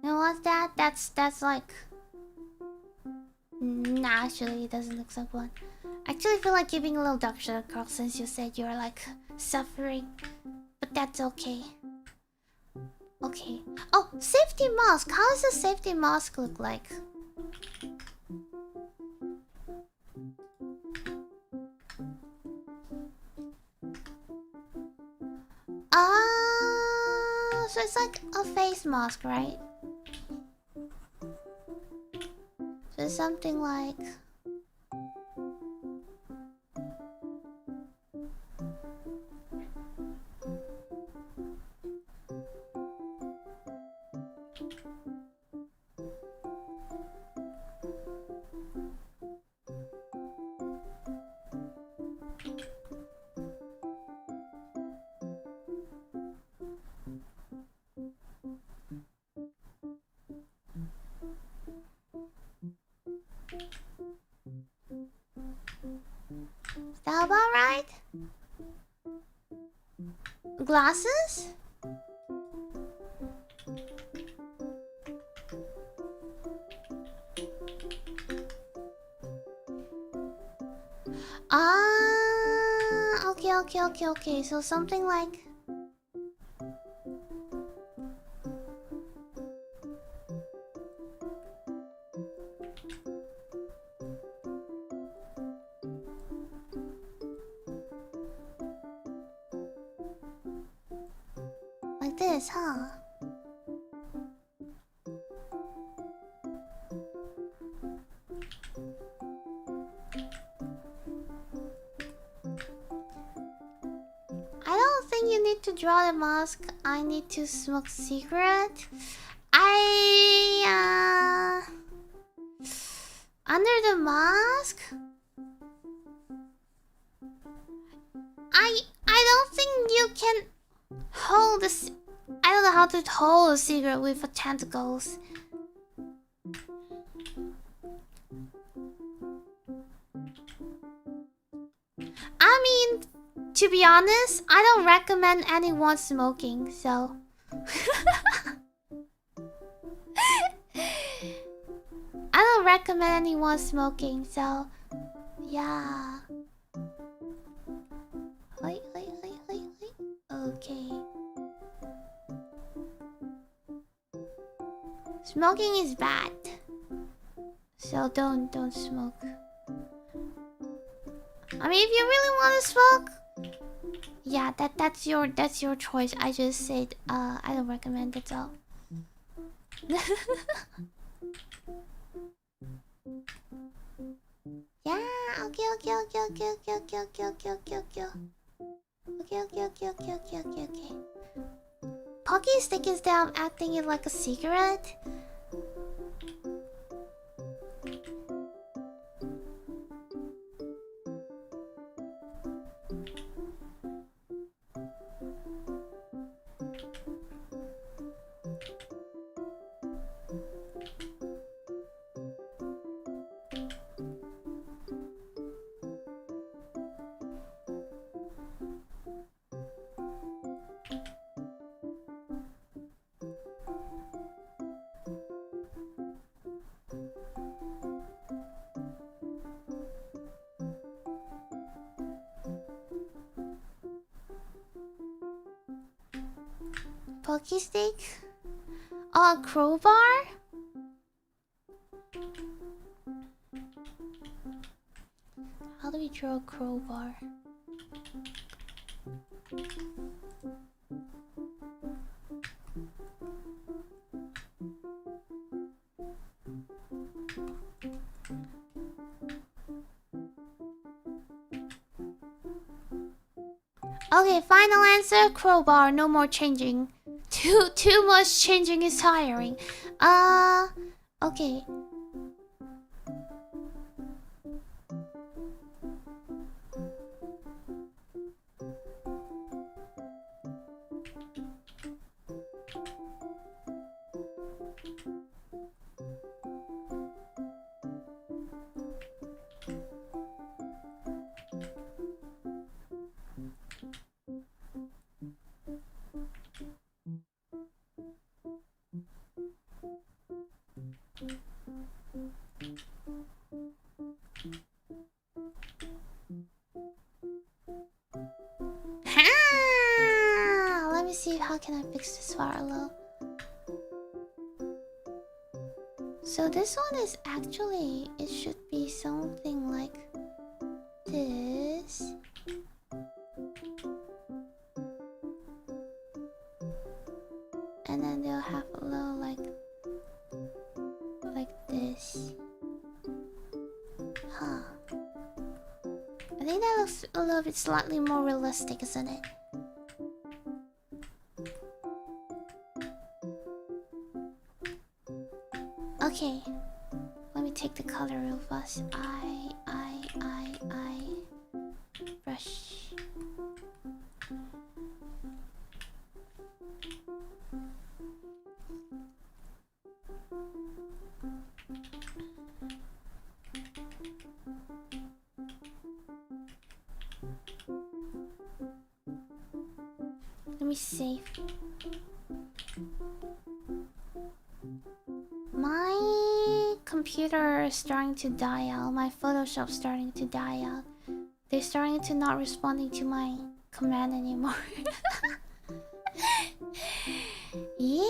You know what's that? That's like Nah, actually, it doesn't look like one. I actually feel like giving a little doctor girl since you said you're like suffering. But that's okay. Okay. Oh, safety mask. How does a safety mask look like? So it's like a face mask, right? So it's something like... Is that about right? Glasses? Okay. So something like... like this, huh? I don't think you need to draw the mask. I need to smoke cigarette. Under the mask? I don't think you can hold this. I don't know how to hold a cigarette with a tentacles. I mean, to be honest, I don't recommend anyone smoking, so... I don't recommend anyone smoking, so... yeah. Wait. Okay. Smoking is bad. So don't smoke. I mean, if you really want to smoke, yeah, that's your choice. I just said I don't recommend it, so. Yeah, okay. Pocky stick is down acting it like a cigarette. Pokey stick? Oh, a crowbar? How do we draw a crowbar? Okay, final answer, crowbar. No more changing. Too much changing is tiring. Okay. how can I fix this far low? So this one is actually, it should be something like this. And then they'll have a little like this. Huh. I think that looks a little bit slightly more realistic, isn't it? Okay. Let me take the color real fast. Brush. Let me save. My computer is starting to die out. My Photoshop's starting to die out. They're starting to not responding to my command anymore. Yeah.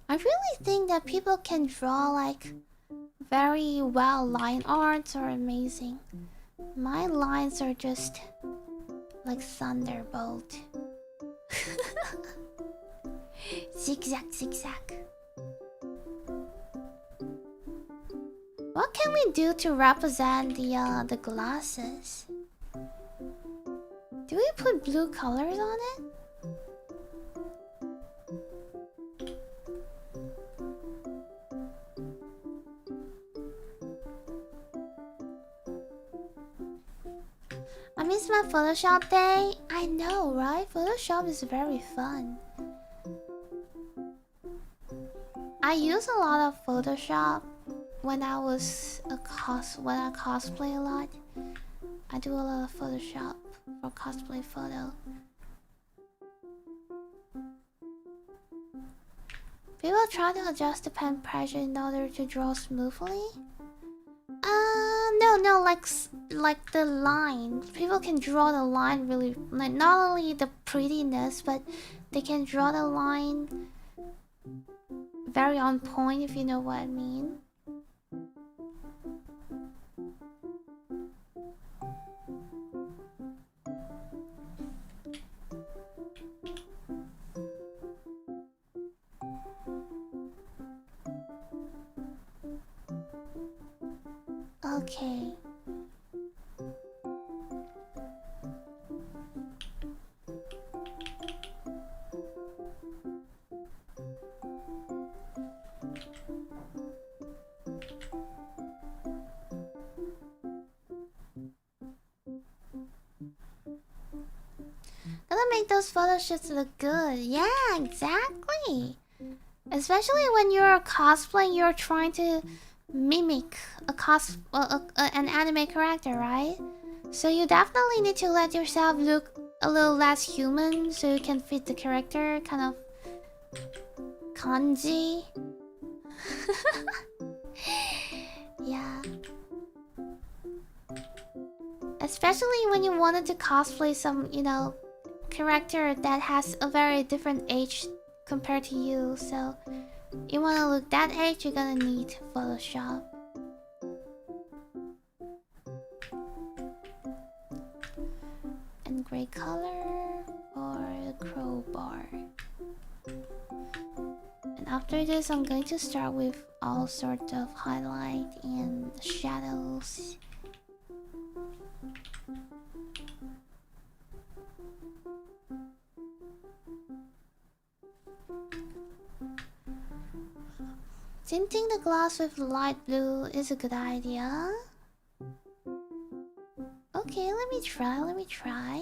I really think that people can draw like very well. Line arts are amazing. My lines are just like thunderbolt. Zigzag, zigzag. What can we do to represent the glasses? Do we put blue colors on it? I miss my Photoshop day. I know, right? Photoshop is very fun. I use a lot of Photoshop when I cosplay a lot. I do a lot of Photoshop for cosplay photo. People try to adjust the pen pressure in order to draw smoothly. No, like the line. People can draw the line really, like not only the prettiness, but they can draw the line very on point, if you know what I mean. Okay. Gotta make those photo shoots look good. Yeah, exactly. Especially when you're cosplaying, you're trying to mimic an anime character, right? So you definitely need to let yourself look a little less human so you can fit the character, kind of kanji. Yeah. Especially when you wanted to cosplay some, character that has a very different age compared to you, so you want to look that age, you're gonna need Photoshop. And gray color or a crowbar. And after this, I'm going to start with all sorts of highlight and shadows. Tinting the glass with light blue is a good idea. Okay, let me try.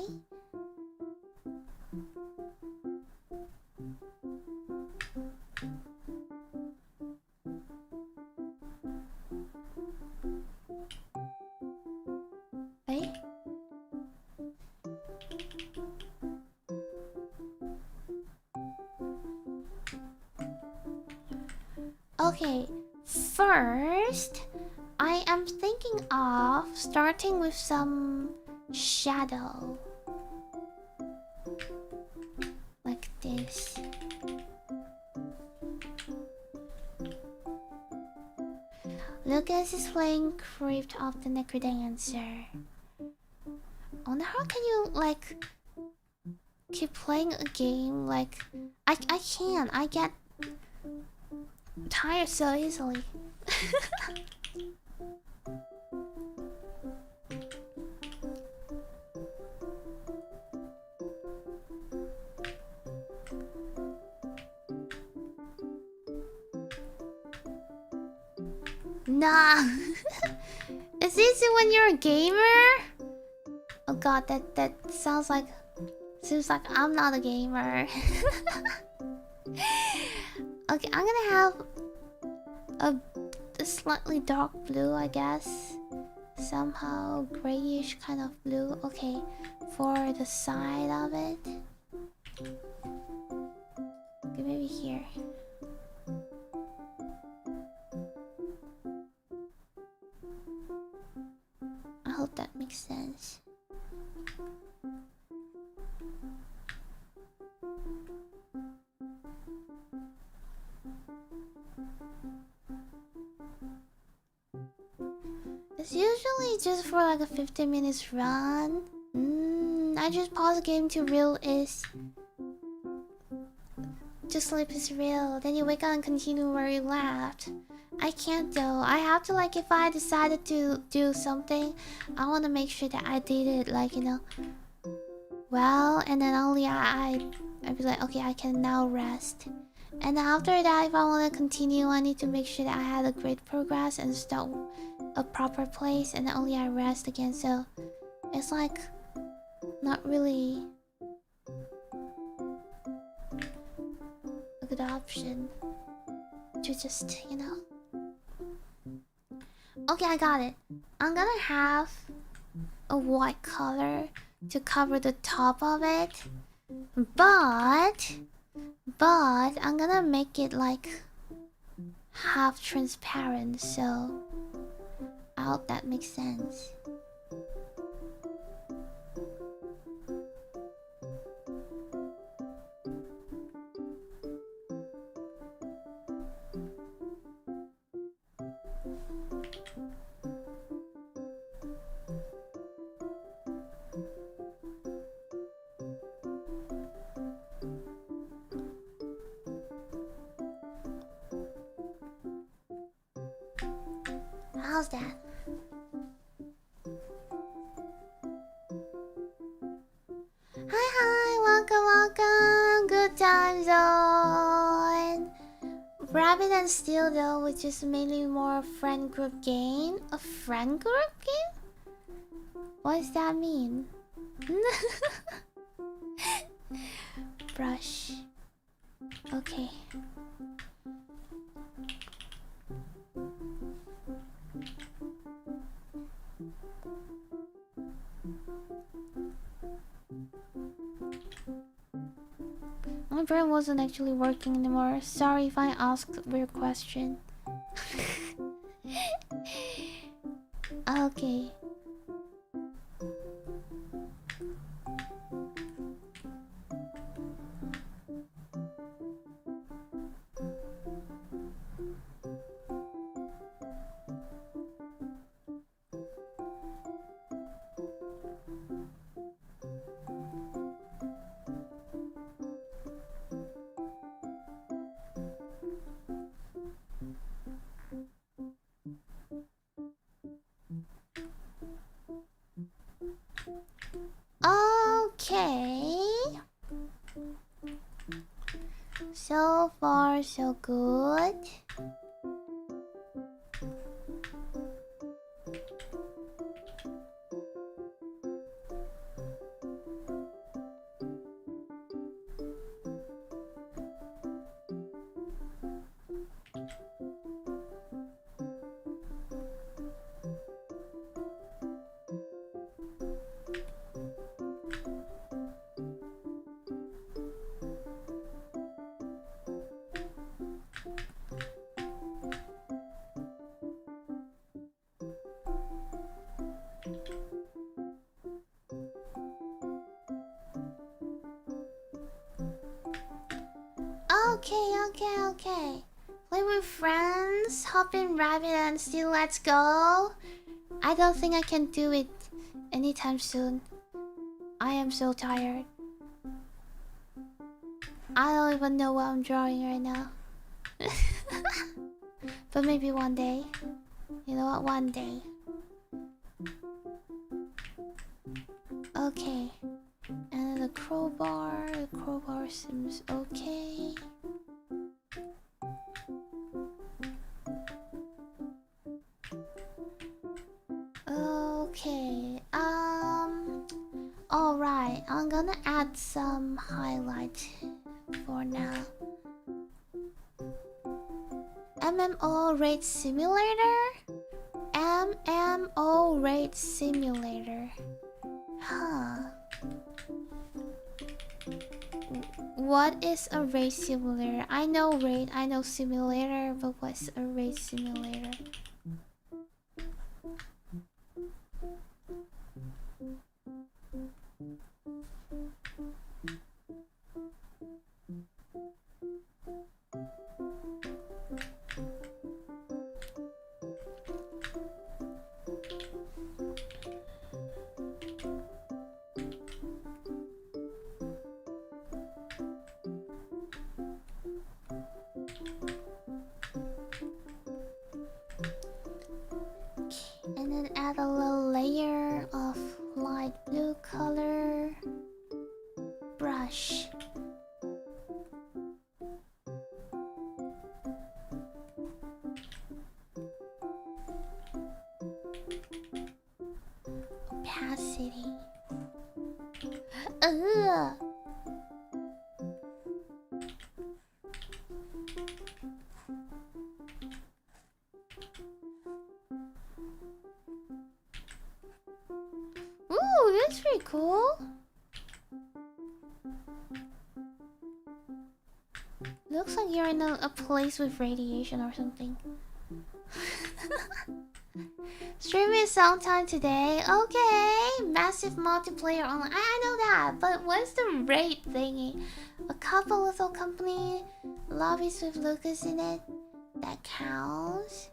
Okay, first, I am thinking of starting with some shadow. Like this. Lucas is playing Crypt of the Necrodancer. I wonder how can you, like, keep playing a game, like... I can't, I get tired so easily. Nah. It's easy when you're a gamer. Oh god, that sounds like... Seems like I'm not a gamer. Okay, I'm gonna have a slightly dark blue, I guess. Somehow grayish kind of blue. Okay, for the side of it. Okay, maybe here. I hope that makes sense. It's usually just for like a 15 minutes run. I just pause the game to real is... To sleep is real. Then you wake up and continue where you left. I can't though. I have to, like, if I decided to do something, I want to make sure that I did it, like, you know, well, and then only I'd be like, okay, I can now rest. And after that, if I want to continue, I need to make sure that I had a great progress and start a proper place, and then only I rest again. So it's like not really a good option to just, you know. Okay, I got it. I'm gonna have a white color to cover the top of it, but I'm gonna make it like half transparent, so I hope that makes sense. How's that? Hi, welcome. Good time zone. Rabbit and Steel though, which is mainly more friend group game. A friend group game? What does that mean? Brush. Okay. My brain wasn't actually working anymore. Sorry if I asked a weird question. Okay. Okay. So far, so good. Okay. Play with friends, hop in rabbit and see let's go. I don't think I can do it anytime soon. I am so tired. I don't even know what I'm drawing right now. But maybe one day. You know what? One day. Okay. And then the crowbar. The crowbar seems okay. Okay. Alright. I'm gonna add some highlight for now. MMO Raid Simulator? MMO Raid Simulator. Huh. What is a raid simulator? I know raid, I know simulator, but what's a raid simulator? And then add a little layer of light blue color brush. Opacity. Ugh. Ooh, that's pretty cool. Looks like you're in a place with radiation or something. Streaming sometime today. Okay, massive multiplayer online. I know that, but what's the rate thingy? A couple little company lobbies with Lucas in it. That counts.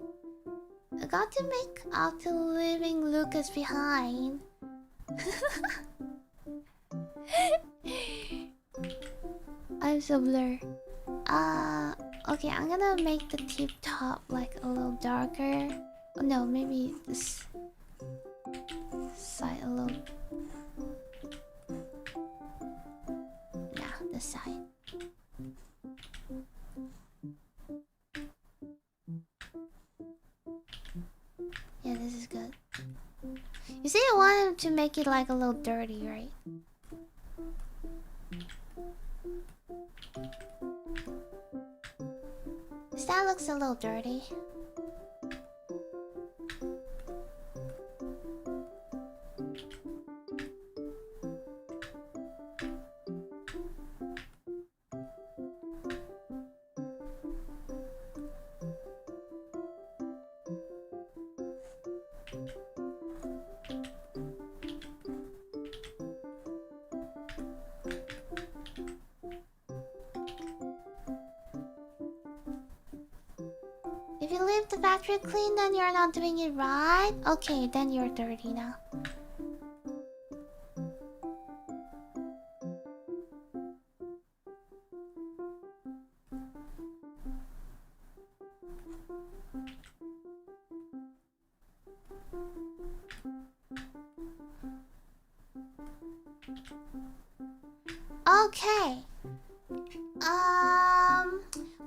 I got to make out to leaving Lucas behind. I'm so blurred. Okay, I'm gonna make the tip top like a little darker. Oh, no, maybe this side a little. Yeah, this side. Yeah, this is good. You see, I wanted to make it like a little dirty, right? That looks a little dirty. If you leave the factory clean, then you're not doing it right. Okay, then you're dirty now. Okay.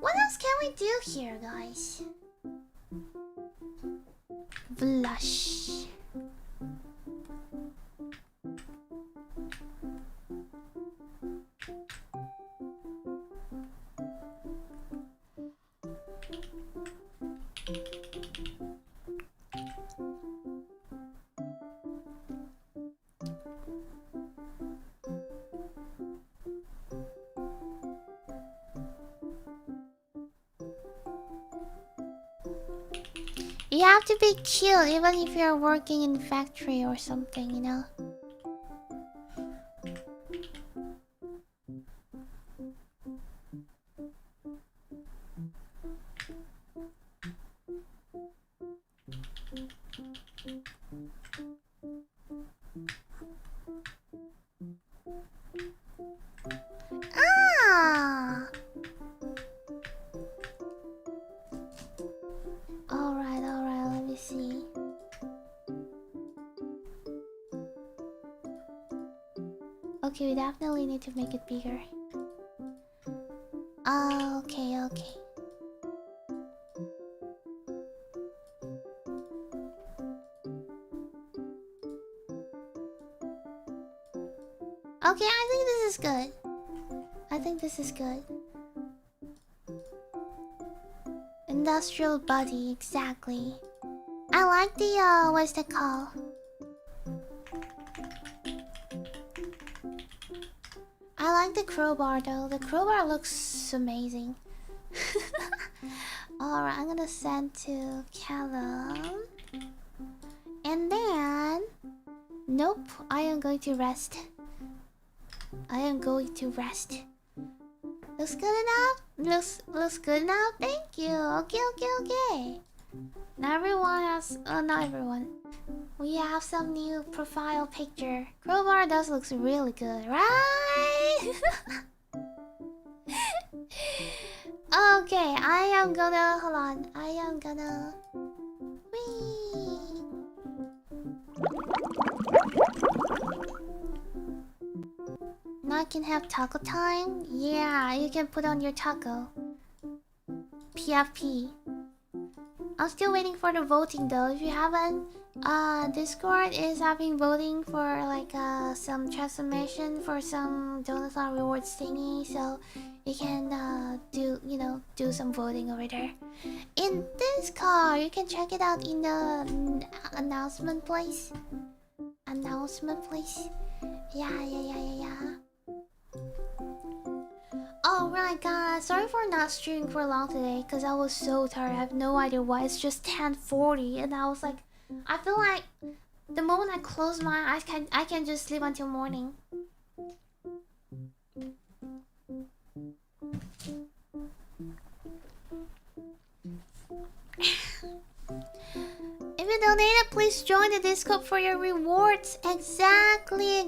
What else can we do here, guys? Blush. You have to be cute even if you're working in factory or something, you know? Okay, we definitely need to make it bigger. Okay, okay. Okay, I think this is good. I think this is good. Industrial body, exactly. I like the, what's that called? I like the crowbar though. The crowbar looks amazing. Alright, I'm gonna send to Callum. And then... Nope, I am going to rest. I am going to rest. Looks good enough? Looks good enough? Thank you. Okay, okay, okay. Now everyone has... not everyone. We have some new profile picture. Crowbar does looks really good, right? Okay, I am gonna... Hold on. I am gonna... Whee! Now I can have taco time? Yeah, you can put on your taco. PFP. I'm still waiting for the voting though. If you haven't, Discord is having voting for like some transformation for some Donut rewards thingy, so you can do some voting over there. In this car, you can check it out in the announcement place. Announcement place. Yeah. Alright guys, sorry for not streaming for long today because I was so tired. I have no idea why. It's just 10:40 and I was like, I feel like the moment I close my eyes, I can just sleep until morning. If you donated, please join the Discord for your rewards. Exactly.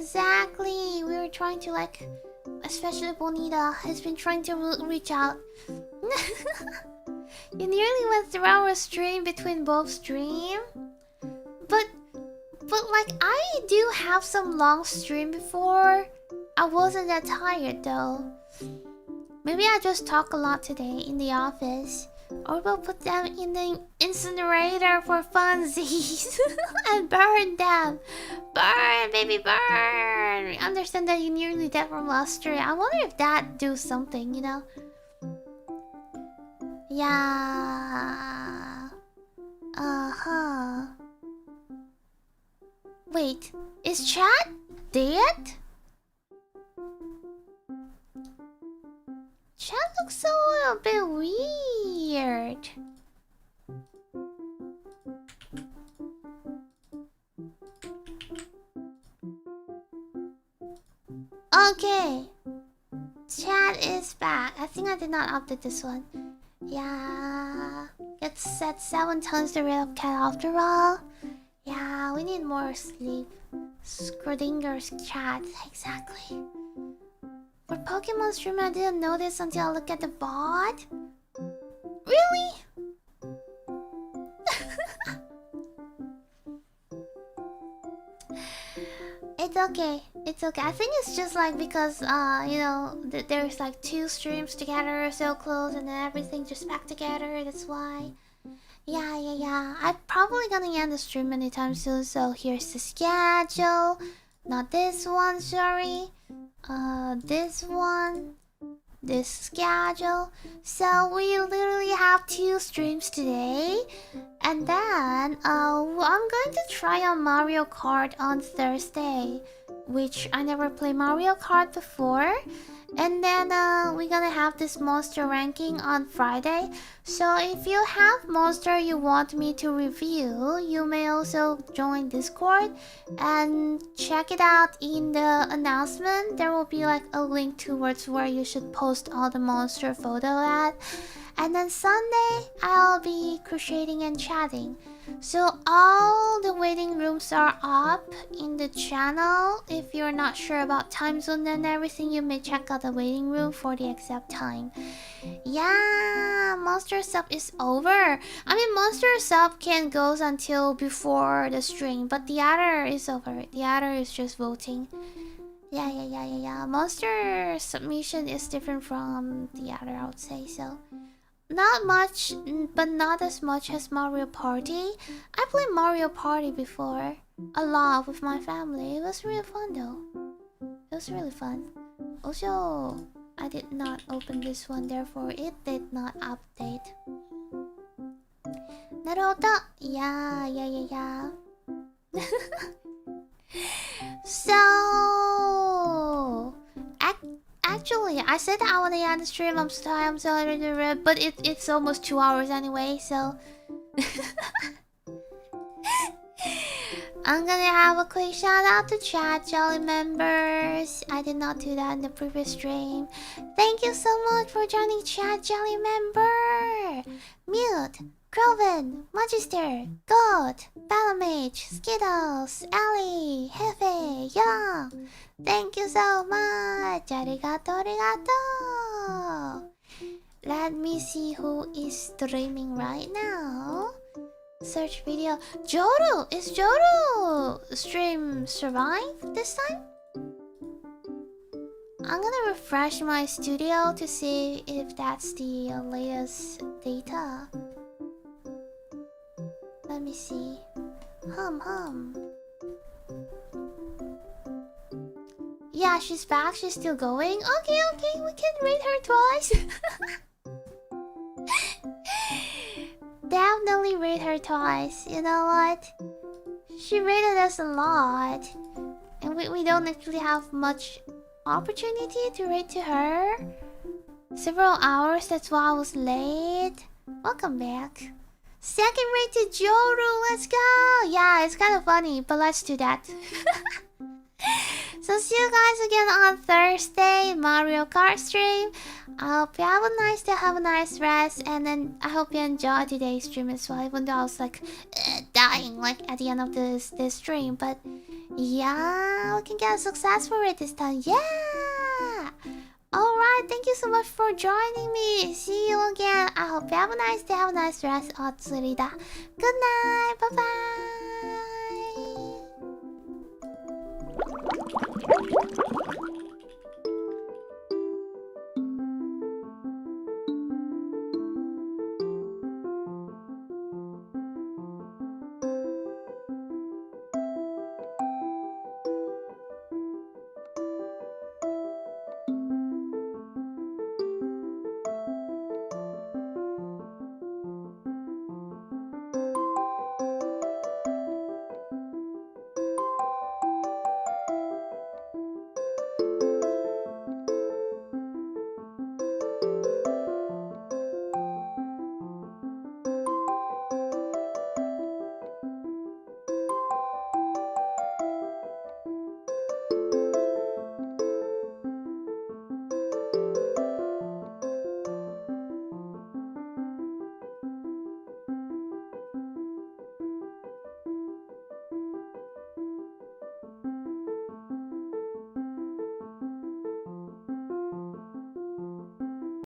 We were trying to like... Especially Bonita has been trying to reach out. You nearly went through our stream between both stream. But like I do have some long stream before. I wasn't that tired though. Maybe I just talk a lot today in the office. Or we'll put them in the incinerator for funsies and burn them. Burn, baby, burn. I understand that you nearly dead from last year. I wonder if that do something, you know? Yeah. Wait, is chat dead? Chat looks a little bit weird. Okay. Chat is back. I think I did not update this one. Yeah. It's set 7 times the rate of cat after all. Yeah, we need more sleep. Scrodinger's chat. Exactly. For Pokemon stream, I didn't notice until I look at the bot. Really? It's okay. It's okay. I think it's just like because there's like 2 streams together so close and then everything just packed together. That's why. Yeah. I'm probably gonna end the stream anytime soon. So here's the schedule. Not this one, sorry. This one, this schedule. So we literally have 2 streams today, and then I'm going to try on Mario Kart on Thursday, which I never played Mario Kart before. And then we're gonna have this monster ranking on Friday. So if you have monster you want me to review, you may also join Discord and check it out in the announcement. There will be like a link towards where you should post all the monster photo at. And then Sunday I'll be crocheting and chatting. So all the waiting rooms are up in the channel. If you're not sure about time zone and everything, you may check out the waiting room for the exact time. Yeah, Monster Sub is over. I mean, Monster Sub can goes until before the stream, but the other is over. The other is just voting. Yeah. Monster submission is different from the other, I would say so. Not much, but not as much as Mario Party. I played Mario Party before, a lot with my family. It was really fun though. It was really fun. Also, I did not open this one, therefore it did not update. Naruto! Yeah. So, actually, I said I want to end the stream. I'm sorry, but it's almost 2 hours anyway. So, I'm gonna have a quick shout out to chat Jolly members. I did not do that in the previous stream. Thank you so much for joining chat Jolly member. Mute, Croven, Magister, God, Balamage, Skittles, Ali, Hefe, Young. Thank you so much. Arigato. Let me see who is streaming right now. Search video. Joru! Is Joru stream survive this time? I'm gonna refresh my studio to see if that's the latest data. Let me see. Hum. Yeah, she's back. She's still going. Okay. We can rate her twice. Definitely rate her twice. You know what? She rated us a lot. And we don't actually have much opportunity to rate to her. Several hours, that's why I was late. Welcome back. Second rate to Joru, let's go! Yeah, it's kind of funny, but let's do that. So see you guys again on Thursday, Mario Kart stream. I hope you have a nice day, have a nice rest, and then I hope you enjoy today's stream as well. Even though I was like dying like at the end of this stream, but yeah, we can get a success for it this time. Yeah. Alright, thank you so much for joining me. See you again. I hope you have a nice day, have a nice rest. Lida. Good night. Bye bye.